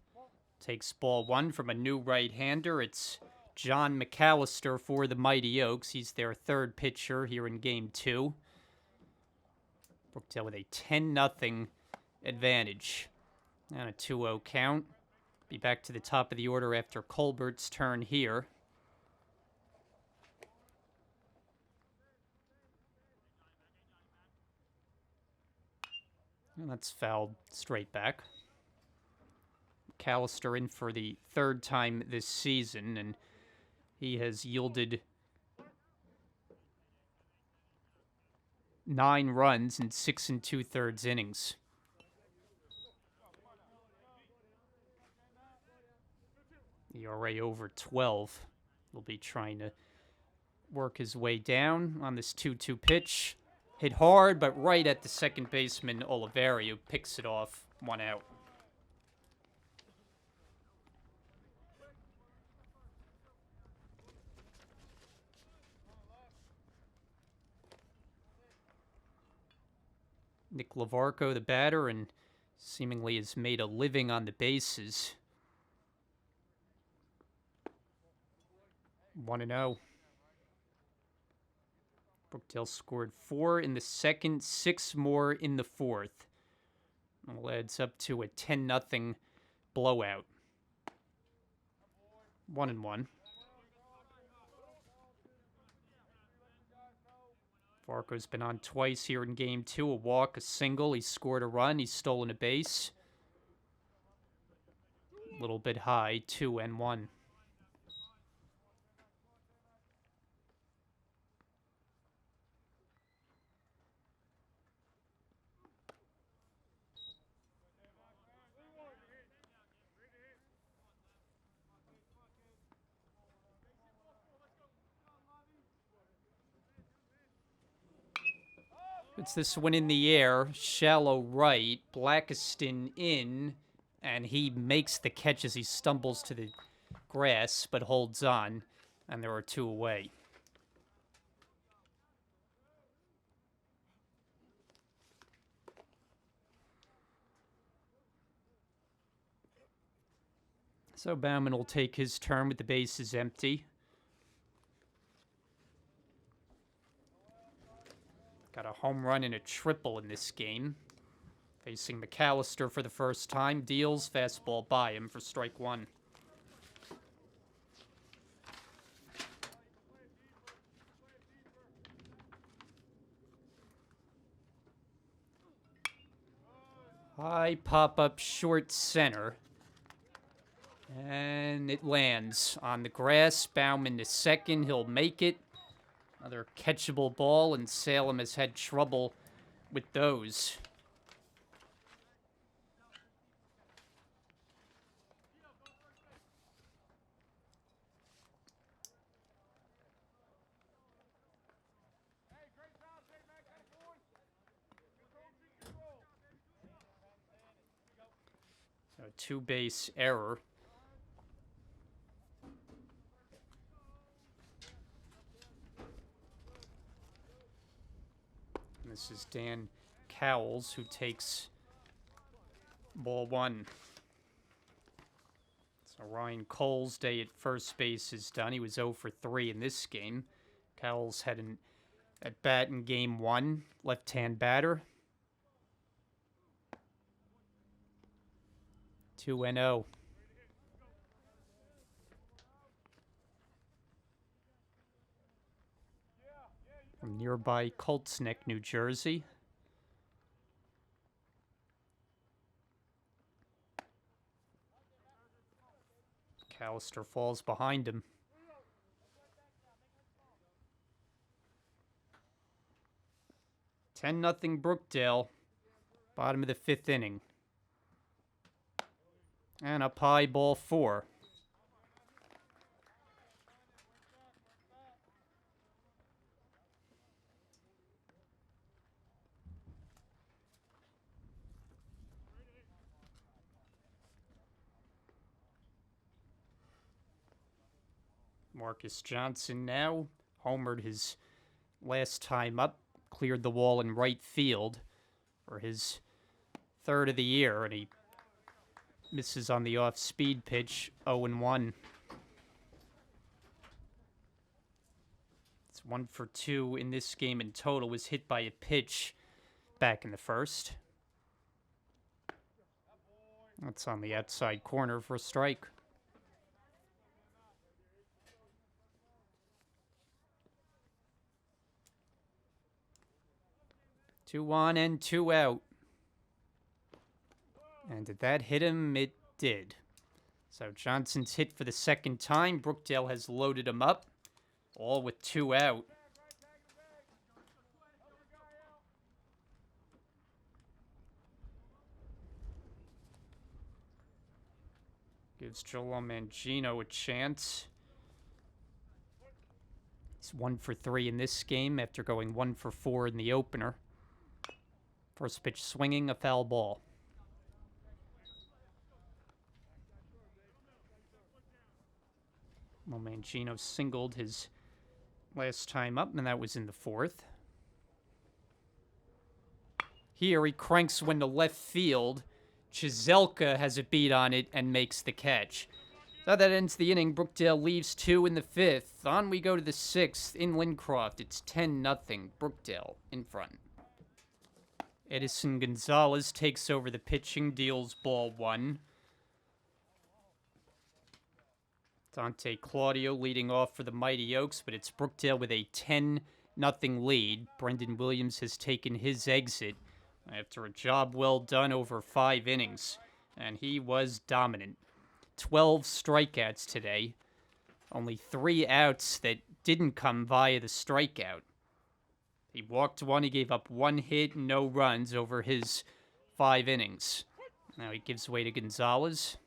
Takes ball 1 from a new right-hander. It's John McAllister for the Mighty Oaks. He's their 3rd pitcher here in Game 2. Brookdale with a 10-0 advantage. And a 2-0 count. Be back to the top of the order after Colbert's turn here. And that's fouled straight back. McAllister in for the 3rd time this season, and he has yielded 9 runs in 6 2/3 innings. ERA over 12. Will be trying to work his way down on this 2-2 pitch. Hit hard, but right at the second baseman, Oliveri, who picks it off, 1 out. Nick Lavarco, the batter, and seemingly has made a living on the bases. 1-0. Brookdale scored 4 in the 2nd, 6 more in the 4th. All adds up to a 10-0 blowout. 1-1. Varco's been on twice here in Game 2. A walk, a single. He scored a run. He's stolen a base. A little bit high, 2-1. It's this one in the air, shallow right, Blackiston in, and he makes the catch as he stumbles to the grass, but holds on, and there are 2 away. So Bauman will take his turn with the bases empty. Got a home run and a triple in this game. Facing McAllister for the first time. Deals fastball by him for strike 1. High pop-up short center. And it lands on the grass. Bauman to second. He'll make it. Another catchable ball, and Salem has had trouble with those. So a 2-base error. This is Dan Cowles, who takes ball 1. So Ryan Cole's day at first base is done. He was 0 for 3 in this game. Cowles had an at-bat in Game 1, left-hand batter. 2-0. from nearby Colts Neck, New Jersey. Callister falls behind him. "10-0 Brookdale, bottom of the 5th inning. And up high, ball 4. Marcus Johnson now homered his last time up, cleared the wall in right field for his 3rd of the year, and he misses on the off-speed pitch, 0-1. It's 1 for 2 in this game in total. Was hit by a pitch back in the first. That's on the outside corner for a strike. 2 on and 2 out. And did that hit him? It did. So Johnson's hit for the 2nd time. Brookdale has loaded him up, all with 2 out. Gives Joel Mangino a chance. He's 1 for 3 in this game after going 1 for 4 in the opener. First pitch swinging, a foul ball. Well, Mangino singled his last time up, and that was in the 4th. Here he cranks one to left field. Chizelka has a beat on it and makes the catch. So that ends the inning. Brookdale leaves 2 in the 5th. On we go to the 6th in Lincroft. It's 10-0 Brookdale in front. Edison Gonzalez takes over the pitching, deals ball 1. Dante Claudio leading off for the Mighty Oaks, but it's Brookdale with a 10-0 lead. Brendan Williams has taken his exit after a job well done over 5 innings, and he was dominant. 12 strikeouts today, only 3 outs that didn't come via the strikeout. He walked 1, he gave up 1 hit, no runs over his 5 innings. Now he gives way to Gonzalez.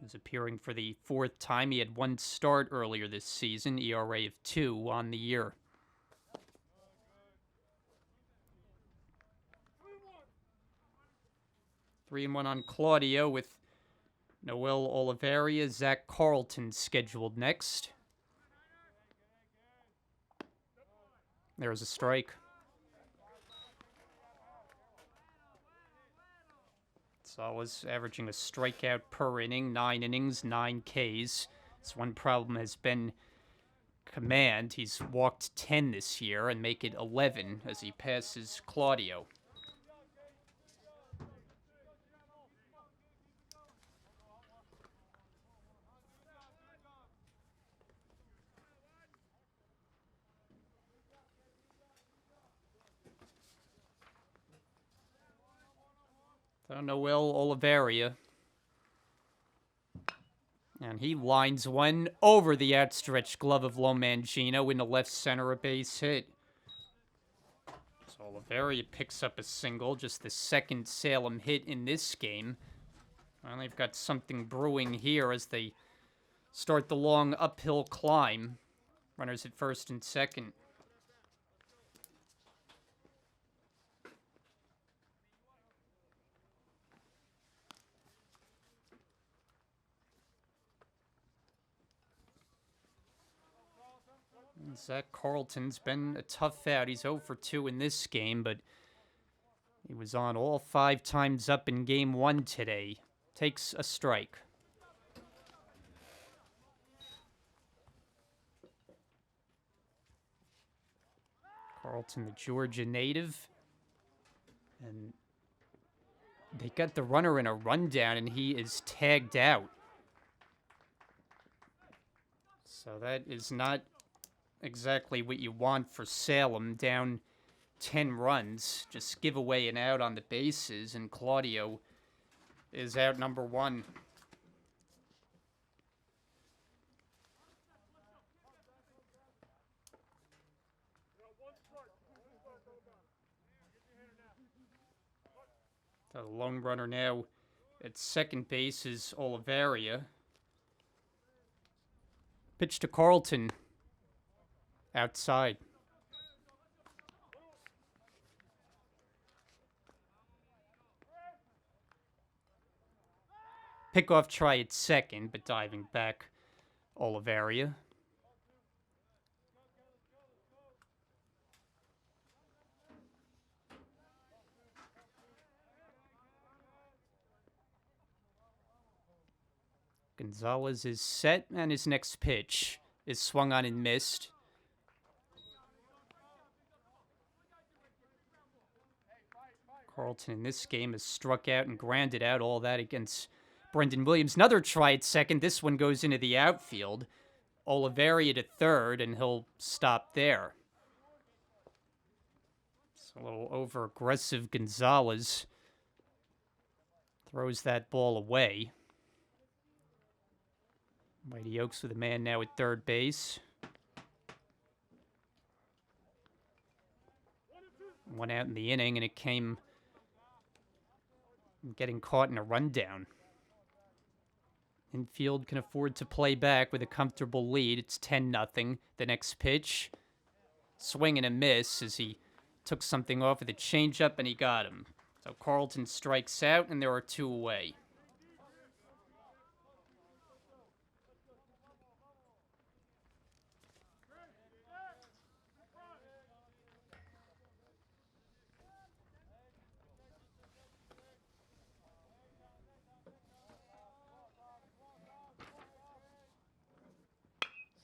He's appearing for the 4th time. He had 1 start earlier this season, ERA of 2 on the year. Three and 1 on Claudio with Noel Oliveria. Zach Carlton scheduled next. There's a strike. Gonzalez averaging a strikeout per inning, 9 innings, 9 Ks. His one problem has been command. He's walked 10 this year and make it 11 as he passes Claudio. So Noel Oliveria. And he lines one over the outstretched glove of Lomangino in the left center, a base hit. So Oliveria picks up a single, just the 2nd Salem hit in this game. And they've got something brewing here as they start the long uphill climb. Runners at 1st and 2nd. Zach Carlton's been a tough out. He's 0 for 2 in this game, but he was on all 5 times up in game 1 today. Takes a strike. Carlton, the Georgia native. And they got the runner in a rundown, and he is tagged out. So that is not exactly what you want for Salem, down 10 runs. Just give away an out on the bases, and Claudio is out number 1. So the lone runner now at second base is Olivaria. Pitch to Carlton. Outside. Pickoff try at second, but diving back, Olivaria. Gonzalez is set, and his next pitch is swung on and missed. Carlton in this game has struck out and grounded out, all that against Brendan Williams. Another try at second. This one goes into the outfield. Olivaria to third, and he'll stop there. It's a little over-aggressive. Gonzalez throws that ball away. Mighty Oaks with a man now at third base. 1 out in the inning, and it came getting caught in a rundown. Infield can afford to play back with a comfortable lead. It's 10-0. The next pitch, swing and a miss as he took something off with a changeup, and he got him. So Carlton strikes out, and there are 2 away.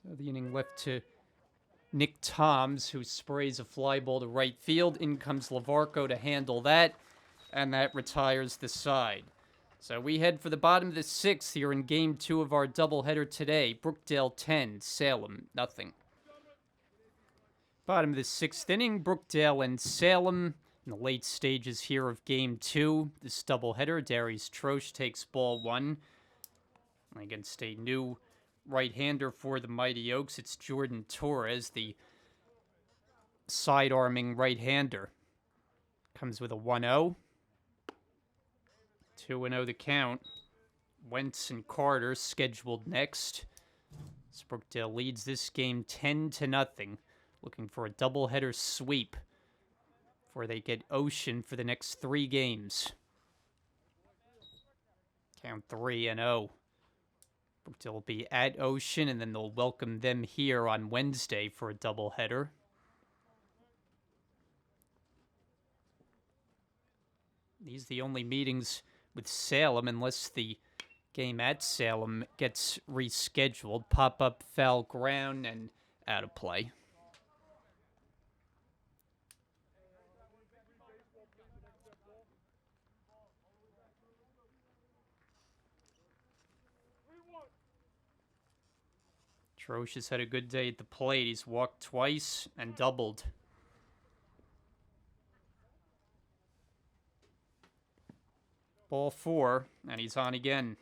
So the inning left to Nick Toms, who sprays a fly ball to right field. In comes Lavarco to handle that, and that retires the side. So we head for the bottom of the 6th here in Game 2 of our doubleheader today. Brookdale 10, Salem nothing. Bottom of the 6th inning, Brookdale and Salem in the late stages here of Game 2. This doubleheader, Darius Troche takes ball 1 against a new right-hander for the Mighty Oaks. It's Jordan Torres, the side-arming right-hander. Comes with a 1-0. 2-0 the count. Wentz and Carter scheduled next. Brookdale leads this game 10-0. Looking for a doubleheader sweep before they get Ocean for the next 3 games. Count 3-0. Brookdale will be at Ocean, and then they'll welcome them here on Wednesday for a doubleheader. These are the only meetings with Salem, unless the game at Salem gets rescheduled. Pop-up, foul ground, and out of play. Troche has had a good day at the plate. He's walked twice and doubled. Ball 4, and he's on again.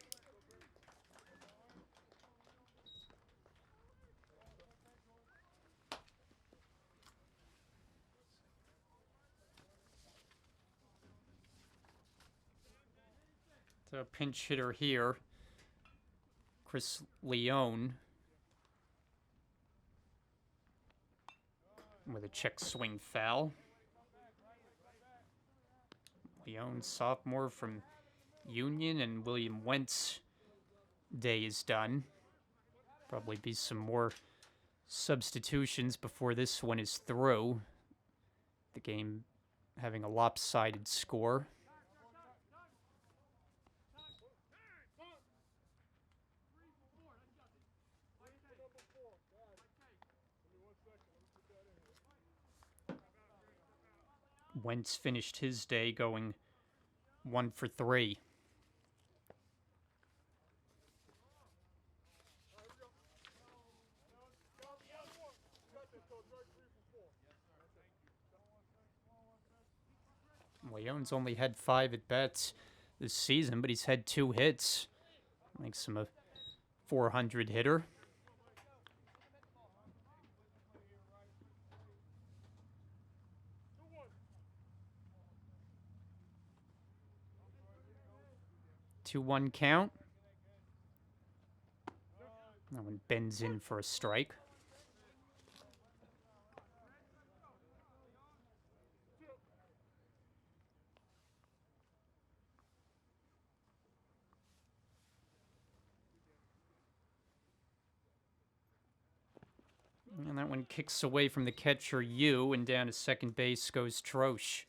The pinch hitter here, Chris Leone, with a check swing foul. Leone, sophomore from Union, and William Wentz day is done. Probably be some more substitutions before this one is through. The game having a lopsided score. Wentz finished his day going 1 for 3. Leon's only had 5 at-bats this season, but he's had 2 hits. Makes him a 400 hitter. Two-one count. That one bends in for a strike. And that one kicks away from the catcher, Yu, and down to second base goes Troche.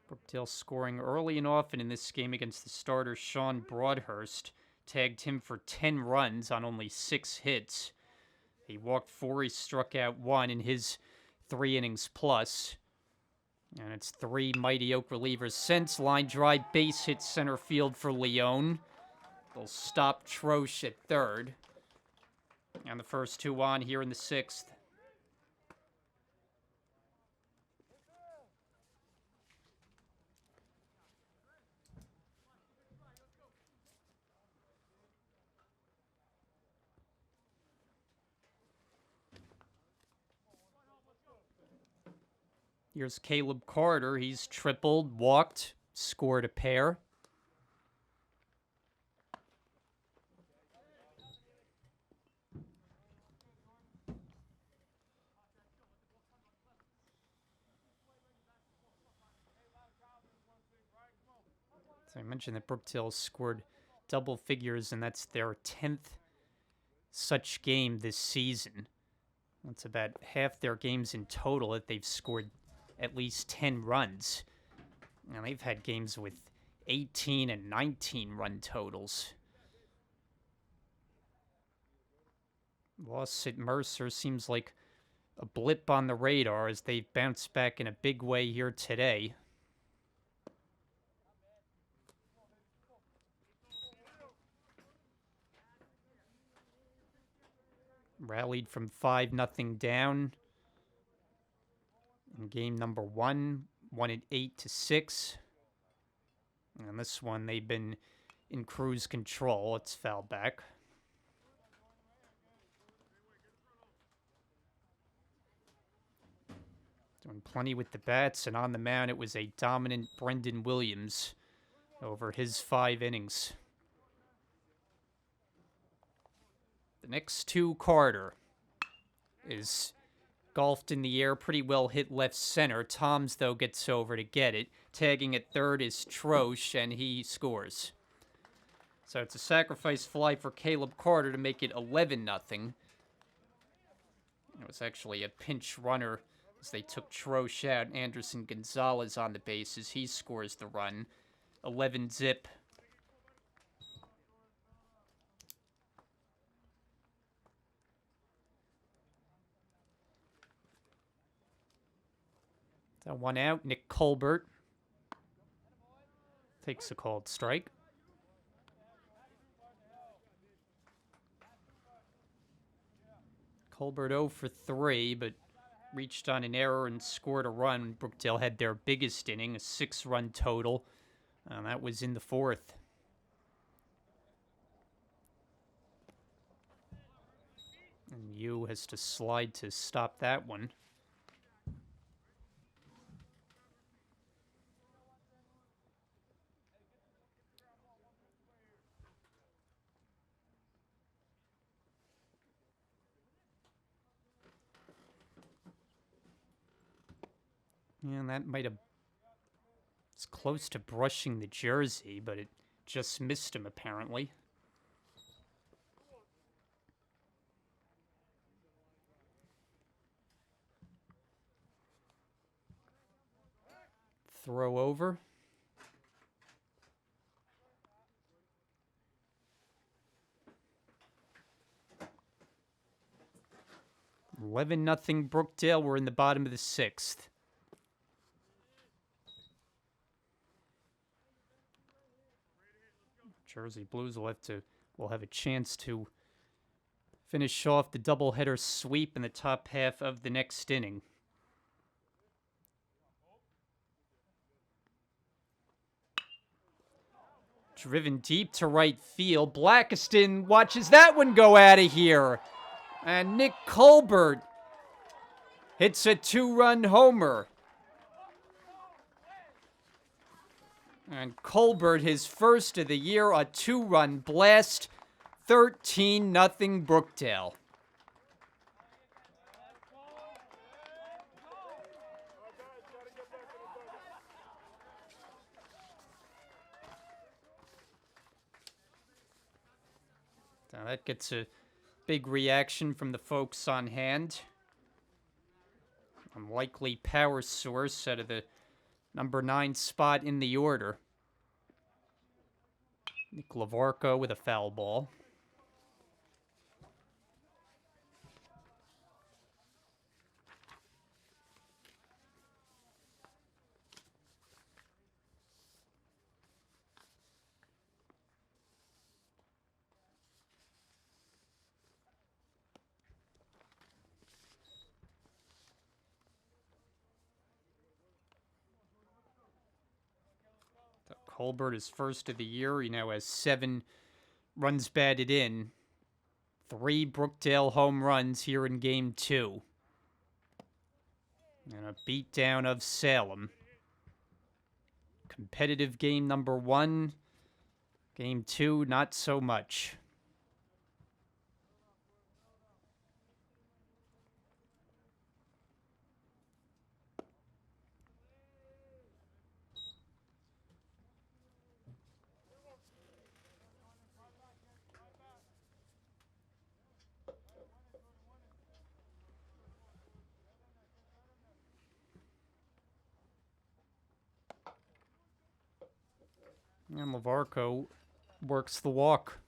Brookdale scoring early and often in this game against the starter, Sean Broadhurst. Tagged him for 10 runs on only 6 hits. He walked 4, he struck out 1 in his 3 innings plus. And it's 3 mighty Oak relievers since. Line drive, base hit center field for Leon. They'll stop Troche at third. And the first 2 on here in the 6th. Here's Caleb Carter. He's tripled, walked, scored a pair. So I mentioned that Brookdale scored double figures, and that's their 10th such game this season. That's about half their games in total that they've scored at least 10 runs. And they've had games with 18 and 19 run totals. Loss at Mercer seems like a blip on the radar as they've bounced back in a big way here today. Rallied from 5-0 down in game number 1, won it 8-6. And this one, they've been in cruise control. It's foul back. Doing plenty with the bats, and on the mound, it was a dominant Brendan Williams over his 5 innings. The next 2, Carter is golfed in the air, pretty well hit left center. Toms, though, gets over to get it. Tagging at third is Troche, and he scores. So it's a sacrifice fly for Caleb Carter to make it 11-0. It was actually a pinch runner as they took Troche out. Anderson Gonzalez on the bases. He scores the run. 11-zip. So 1 out. Nick Colbert takes a called strike. Colbert 0 for 3, but reached on an error and scored a run when Brookdale had their biggest inning, a 6-run total. That was in the 4th. And Yu has to slide to stop that one. And that might have... It's close to brushing the jersey, but it just missed him, apparently. Throw over. $11-0 Brookdale. We're in the bottom of the 6th. Jersey Blues will have a chance to finish off the doubleheader sweep in the top half of the next inning. Driven deep to right field. Blackiston watches that one go out of here. And Nick Colbert hits a 2-run homer. And Colbert, his first of the year, a 2-run blast. 13-0 Brookdale. Now that gets a big reaction from the folks on hand. Unlikely power source out of the number 9 spot in the order. Nick Lavarco with a foul ball. Colbert is first of the year. He now has 7 runs batted in. 3 Brookdale home runs here in Game 2. And a beatdown of Salem. Competitive game number 1. Game 2, not so much. And Lavarco works the walk.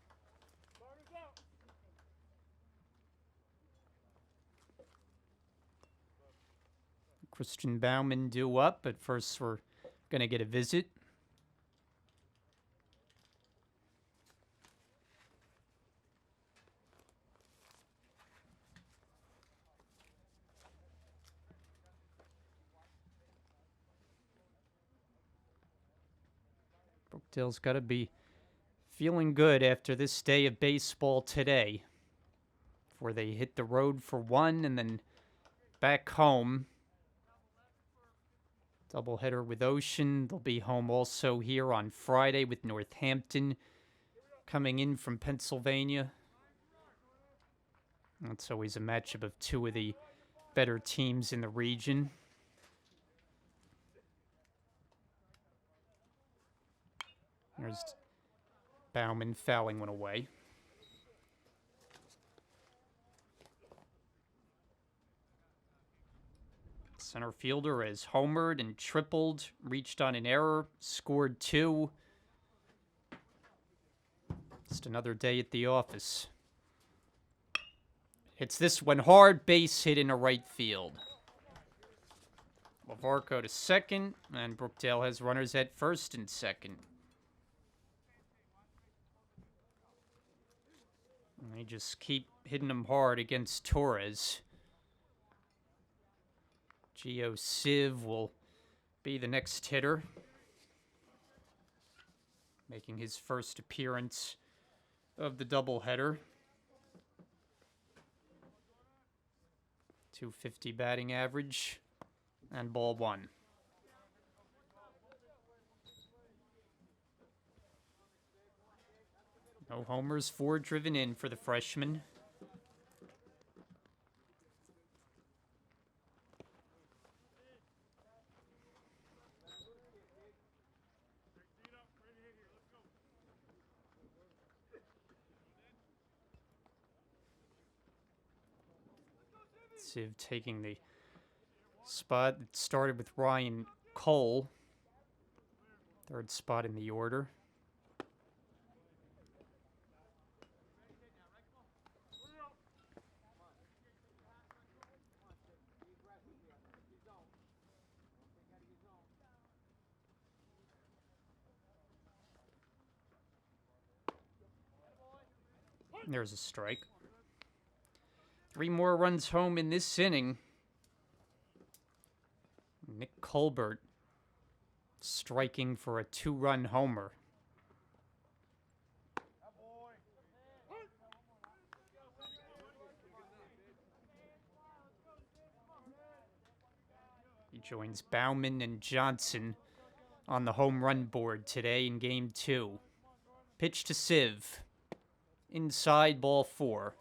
Christian Bauman due up, but first we're going to get a visit. Brookdale's got to be feeling good after this day of baseball today, before they hit the road for 1 and then back home. Doubleheader with Ocean. They'll be home also here on Friday with Northampton coming in from Pennsylvania. That's always a matchup of 2 of the better teams in the region. There's Bauman fouling one away. Center fielder has homered and tripled, reached on an error, scored 2. Just another day at the office. Hits this one hard, base hit into right field. Lavarco to second, and Brookdale has runners at first and second. And they just keep hitting them hard against Torres. Gio Civ will be the next hitter, making his first appearance of the doubleheader. 250 batting average, and ball 1. No homers, 4 driven in for the freshman. Civ taking the spot that started with Ryan Cole. 3rd spot in the order. There's a strike. 3 more runs home in this inning. Nick Colbert striking for a 2-run homer. He joins Bauman and Johnson on the home run board today in Game 2. Pitch to Siv. Inside, ball 4.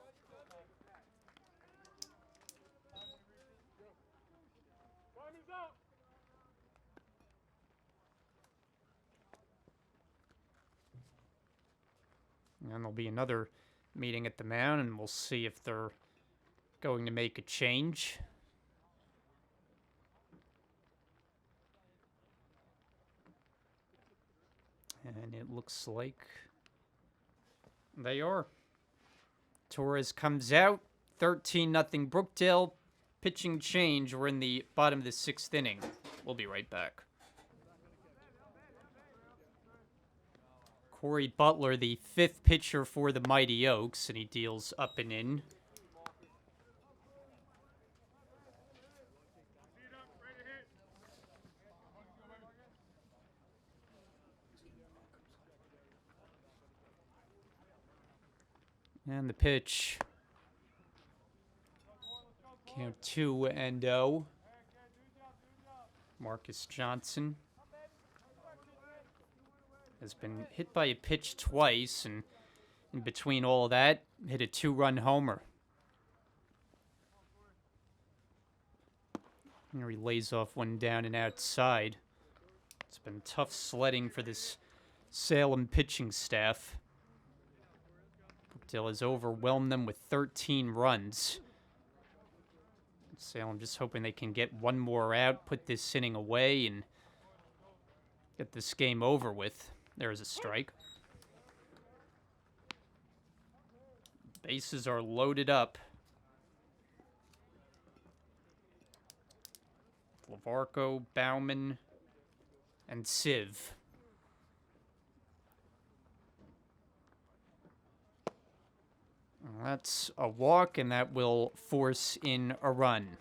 And there'll be another meeting at the mound, and we'll see if they're going to make a change. And it looks like they are. Torres comes out. 13-0 Brookdale. Pitching change. We're in the bottom of the 6th inning. We'll be right back. Corey Butler, the 5th pitcher for the Mighty Oaks, and he deals up and in. And the pitch. Count 2-0. Marcus Johnson has been hit by a pitch twice, and in between all of that, hit a 2-run homer. Here he lays off one down and outside. It's been tough sledding for this Salem pitching staff. Brookdale has overwhelmed them with 13 runs. Salem just hoping they can get one more out, put this inning away, and get this game over with. There's a strike. Bases are loaded up. Lavarco, Bauman, and Siv. That's a walk, and that will force in a run.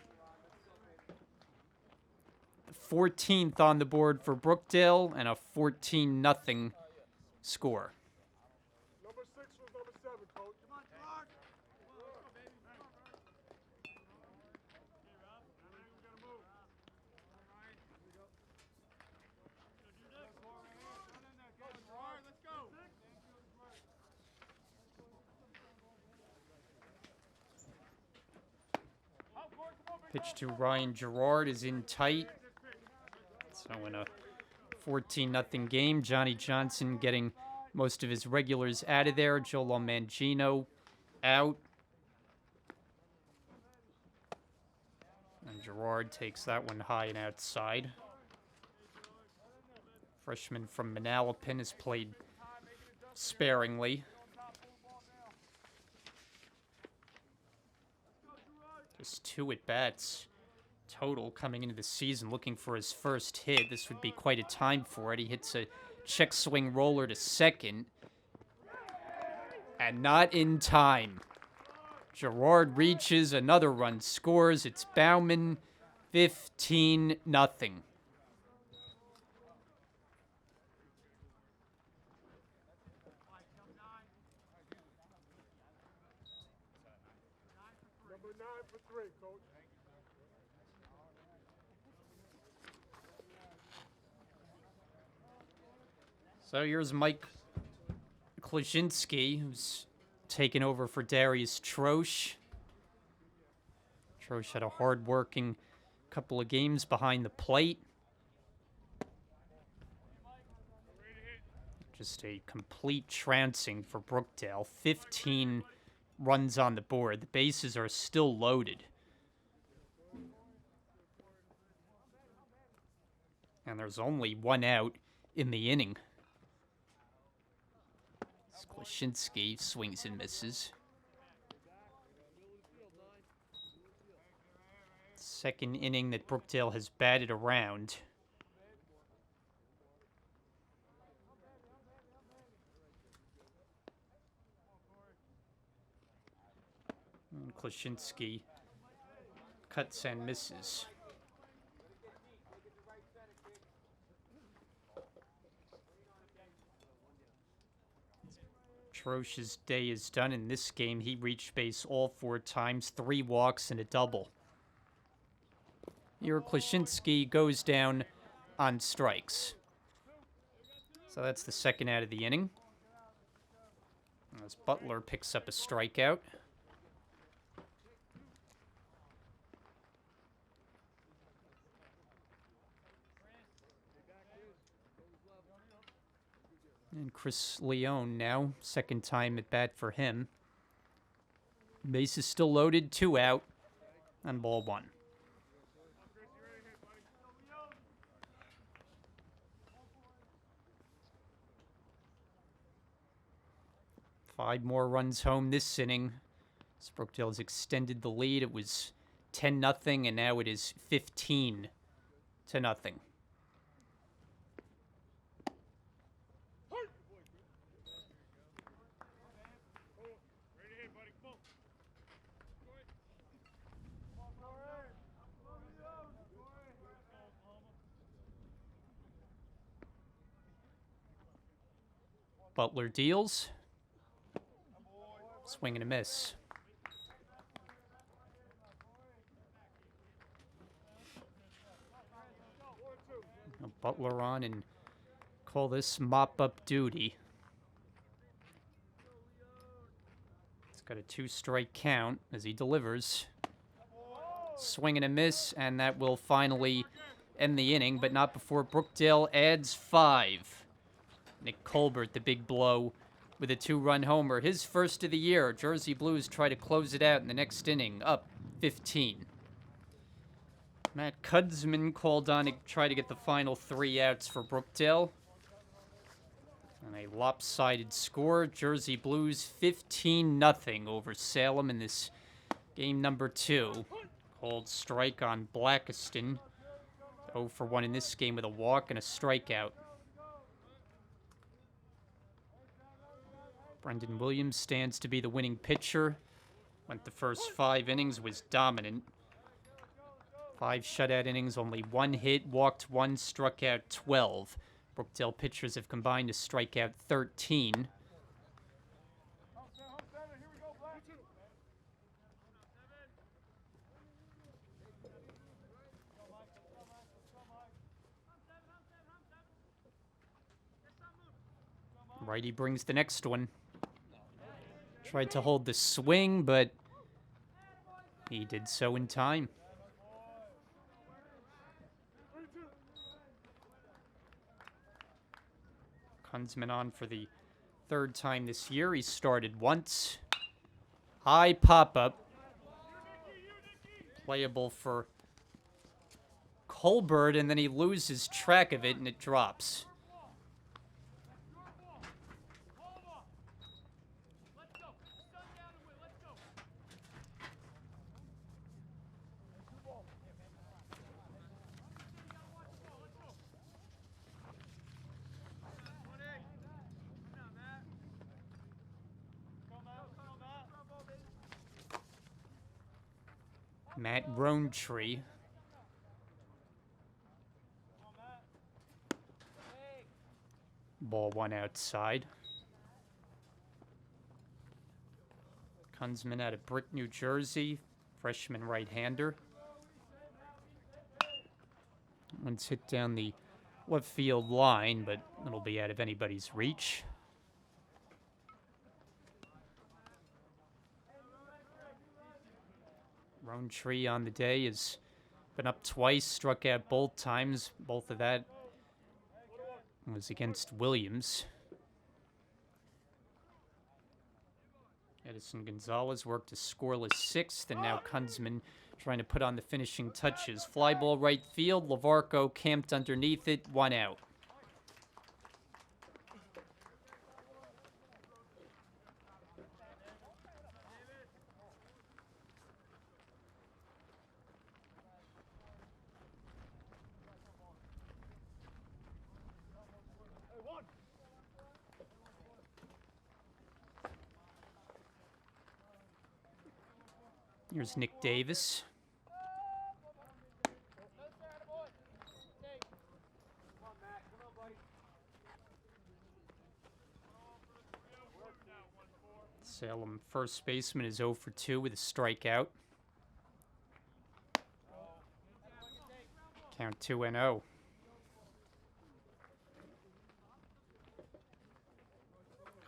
14th on the board for Brookdale, and a 14-0 score. Number 6 was number 7, coach. Come on, Clark. Let's go. Pitch to Ryan Gerard is in tight. So in a 14-0 game, Johnny Johnson getting most of his regulars out of there. Joel Mangino out. And Gerard takes that one high and outside. Freshman from Manalapan has played sparingly. Just 2 at-bats total coming into the season, looking for his first hit. This would be quite a time for it. He hits a check swing roller to second. And not in time. Gerard reaches, another run scores. It's Bauman, 15-0. Number 9 for 3, coach. So here's Mike Klaczynski, who's taken over for Darius Troche. Troche had a hard-working couple of games behind the plate. Just a complete trouncing for Brookdale. 15 runs on the board. The bases are still loaded. And there's only 1 out in the inning. Klaczynski swings and misses. Second inning that Brookdale has batted around. And Klaczynski cuts and misses. Trosh's day is done in this game. He reached base all 4 times, 3 walks and a double. Here, Klaczynski goes down on strikes. So that's the second out of the inning. As Butler picks up a strikeout. And Chris Leone now, second time at bat for him. Base is still loaded, 2 out on ball 1. Five more runs home this inning. As Brookdale's extended the lead. It was 10-0, and now it is 15-0. Butler deals. Swing and a miss. Now Butler on and call this mop-up duty. He's got a 2-strike count as he delivers. Swing and a miss, and that will finally end the inning, but not before Brookdale adds 5. Nick Colbert, the big blow, with a 2-run homer. His first of the year. Jersey Blues try to close it out in the next inning, up 15. Matt Kudzman called on to try to get the final 3 outs for Brookdale. And a lopsided score. Jersey Blues 15-0 over Salem in this game number 2. Called strike on Blackiston. 0 for 1 in this game with a walk and a strikeout. Brendan Williams stands to be the winning pitcher. Went the first 5 innings, was dominant. 5 shutout innings, only 1 hit, walked 1, struck out 12. Brookdale pitchers have combined to strike out 13. Righty brings the next one. Tried to hold the swing, but he did so in time. Kunzman on for the 3rd time this year. He started once. High pop-up. Playable for Colbert, and then he loses track of it, and it drops. Matt Rowntree. Ball 1 outside. Kunzman out of Brick, New Jersey. Freshman right-hander. One's hit down the left field line, but it'll be out of anybody's reach. Rowntree on the day has been up twice, struck out both times. Both of that was against Williams. Edison Gonzalez worked a scoreless 6th, and now Kunzman trying to put on the finishing touches. Fly ball right field. Lavarco camped underneath it. 1 out. Here's Nick Davis. Salem first baseman is 0 for 2 with a strikeout. Count 2-0.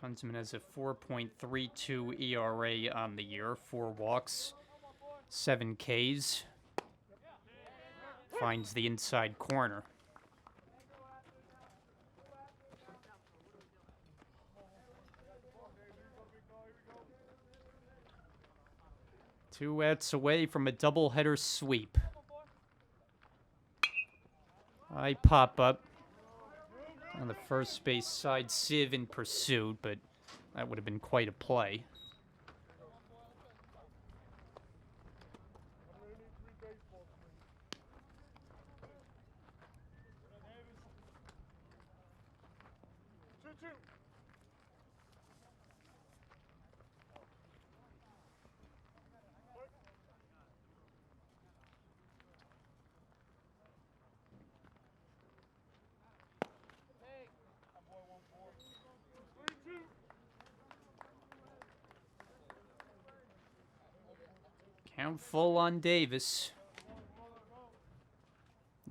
Kunzman has a 4.32 ERA on the year, 4 walks, 7 Ks. Finds the inside corner. Two outs away from a doubleheader sweep. High pop-up on the first base side, Siv in pursuit, but that would have been quite a play. Count full on Davis.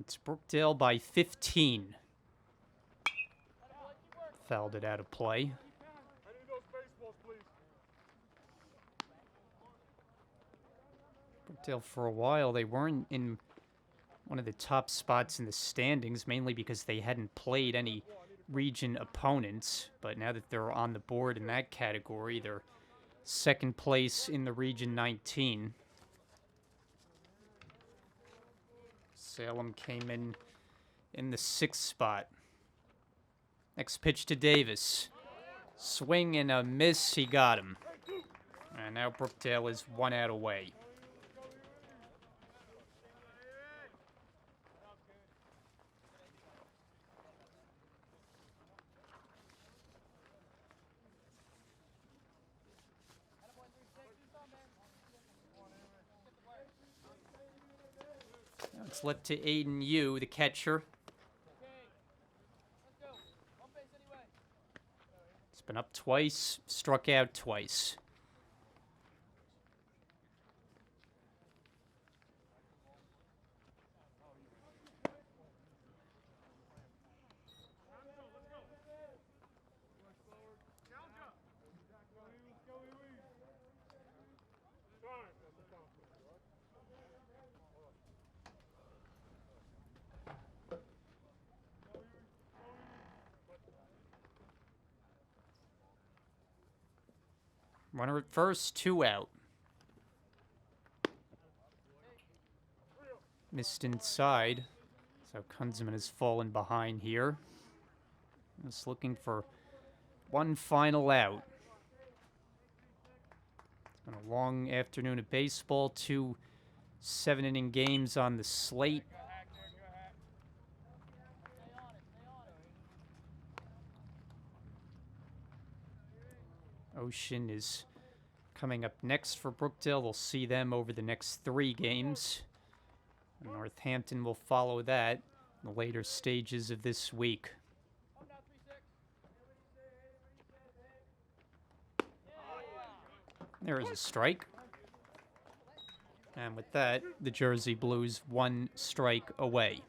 It's Brookdale by 15. Fouled it out of play. Brookdale, for a while, they weren't in one of the top spots in the standings, mainly because they hadn't played any region opponents. But now that they're on the board in that category, they're second place in the Region 19. Salem came in the 6th spot. Next pitch to Davis. Swing and a miss, he got him. And now Brookdale is 1 out away. Now it's left to Aiden Yu, the catcher. It's been up twice, struck out twice. Runner at first, 2 out. Missed inside. So Kunzman has fallen behind here. Just looking for one final out. It's been a long afternoon of baseball. 2 7-inning games on the slate. Ocean is coming up next for Brookdale. We'll see them over the next 3 games. Northampton will follow that in the later stages of this week. There is a strike. And with that, the Jersey Blues 1 strike away.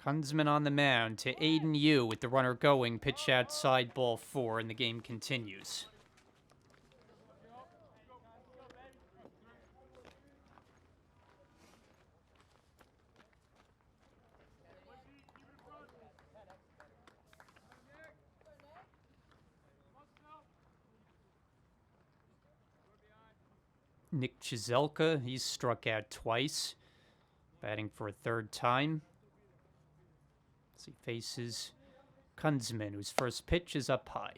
Kunzman on the mound to Aiden Yu with the runner going. Pitch outside, ball 4, and the game continues. Nick Chizelka, he's struck out twice, batting for a 3rd time. As he faces Kunzman, whose first pitch is up high.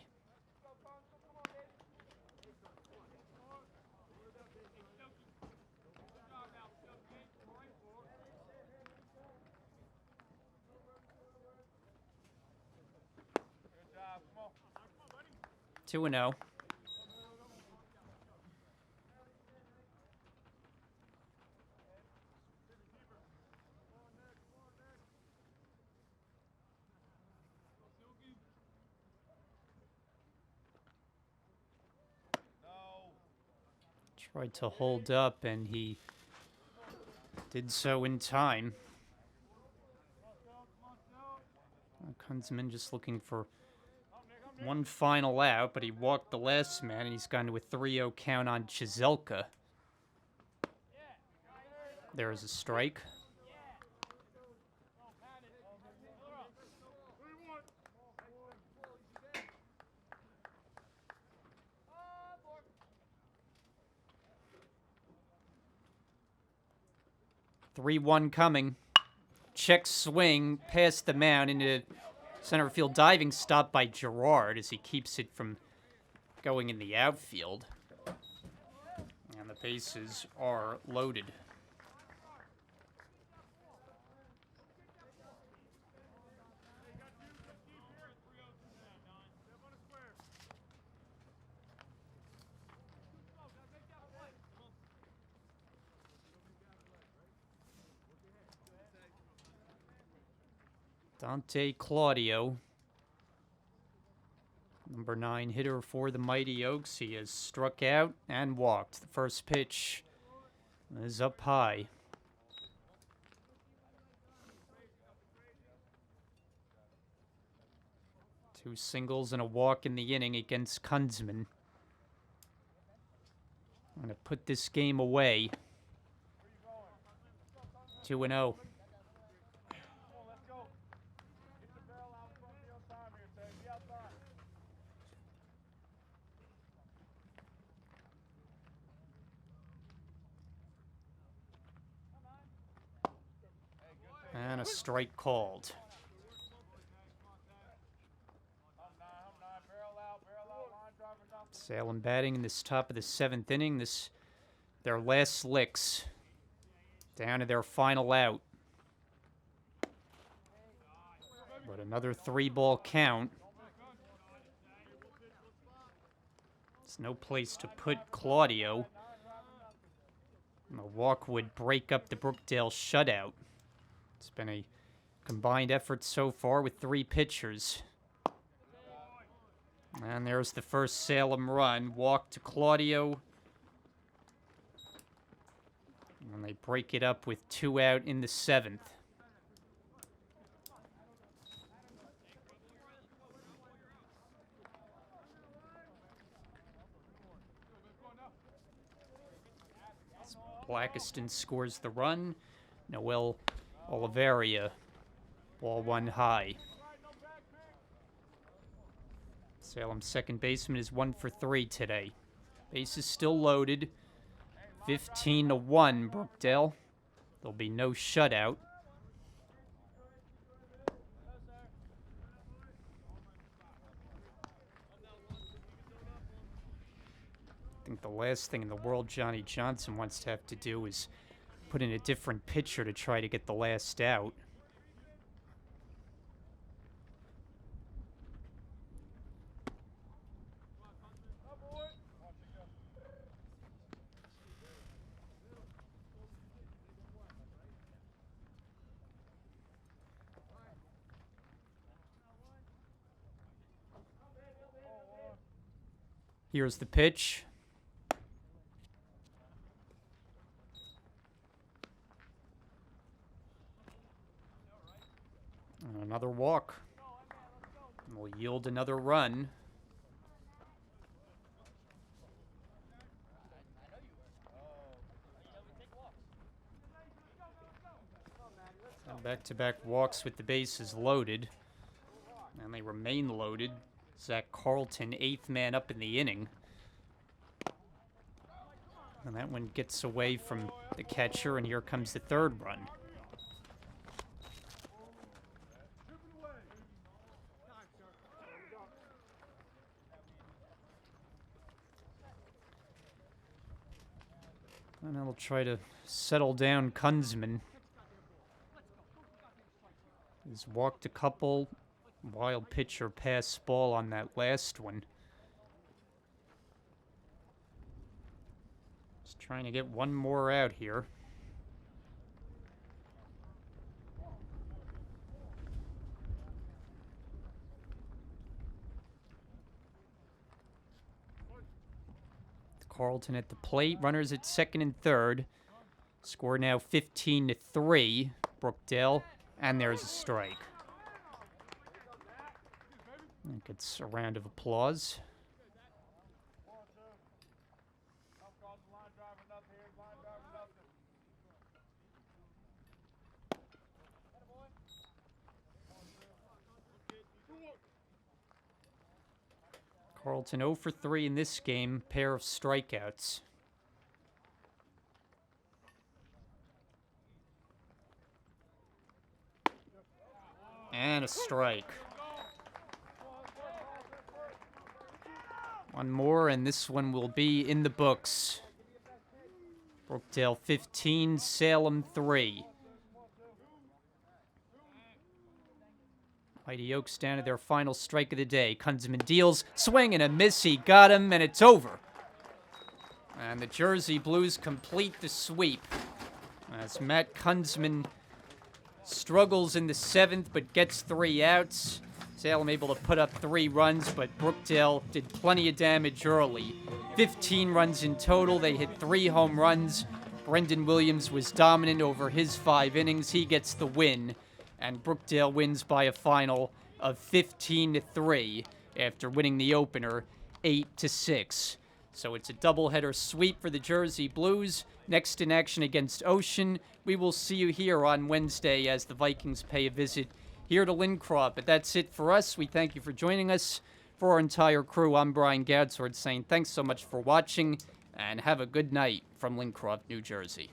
2-0. Tried to hold up, and he did so in time. Kunzman just looking for one final out, but he walked the last man, and he's gone to a 3-0 count on Chizelka. There's a strike. Three-one coming. Check swing past the mound into center field diving stop by Gerard as he keeps it from going in the outfield. And the bases are loaded. Dante Claudio, number 9 hitter for the Mighty Oaks. He has struck out and walked. The first pitch is up high. Two singles and a walk in the inning against Kunzman. I'm going to put this game away. 2-0. And a strike called. Salem batting in this top of the 7th inning. This their last licks. Down to their final out. But another 3-ball count. There's no place to put Claudio. And the walk would break up the Brookdale shutout. It's been a combined effort so far with 3 pitchers. And there's the first Salem run. Walk to Claudio. And they break it up with 2 out in the 7th. Blackiston scores the run. Noel Oliveria, ball 1 high. Salem's second baseman is 1 for 3 today. Base is still loaded. 15-1, Brookdale. There'll be no shutout. I think the last thing in the world Johnny Johnson wants to have to do is put in a different pitcher to try to get the last out. Here's the pitch. And another walk. Will yield another run. Back-to-back walks with the bases loaded. And they remain loaded. Zach Carlton, 8th man up in the inning. And that one gets away from the catcher, and here comes the 3rd run. And I'll try to settle down Kunzman. He's walked a couple. Wild pitcher pass ball on that last one. Trying to get one more out here. Carlton at the plate. Runners at second and third. Score now 15-3. Brookdale. And there's a strike. That gets a round of applause. Carlton 0 for 3 in this game, pair of strikeouts. And a strike. One more, and this one will be in the books. Brookdale 15, Salem 3. Mighty Oaks down to their final strike of the day. Kunzman deals, swing and a miss. He got him, and it's over. And the Jersey Blues complete the sweep. As Matt Kunzman struggles in the 7th, but gets 3 outs. Salem able to put up 3 runs, but Brookdale did plenty of damage early. 15 runs in total. They hit 3 home runs. Brendan Williams was dominant over his 5 innings. He gets the win. And Brookdale wins by a final of 15-3 after winning the opener 8-6. So it's a doubleheader sweep for the Jersey Blues. Next in action against Ocean. We will see you here on Wednesday as the Vikings pay a visit here to Lincroft. But that's it for us. We thank you for joining us. For our entire crew, I'm Brian Gadsword saying thanks so much for watching and have a good night from Lincroft, New Jersey.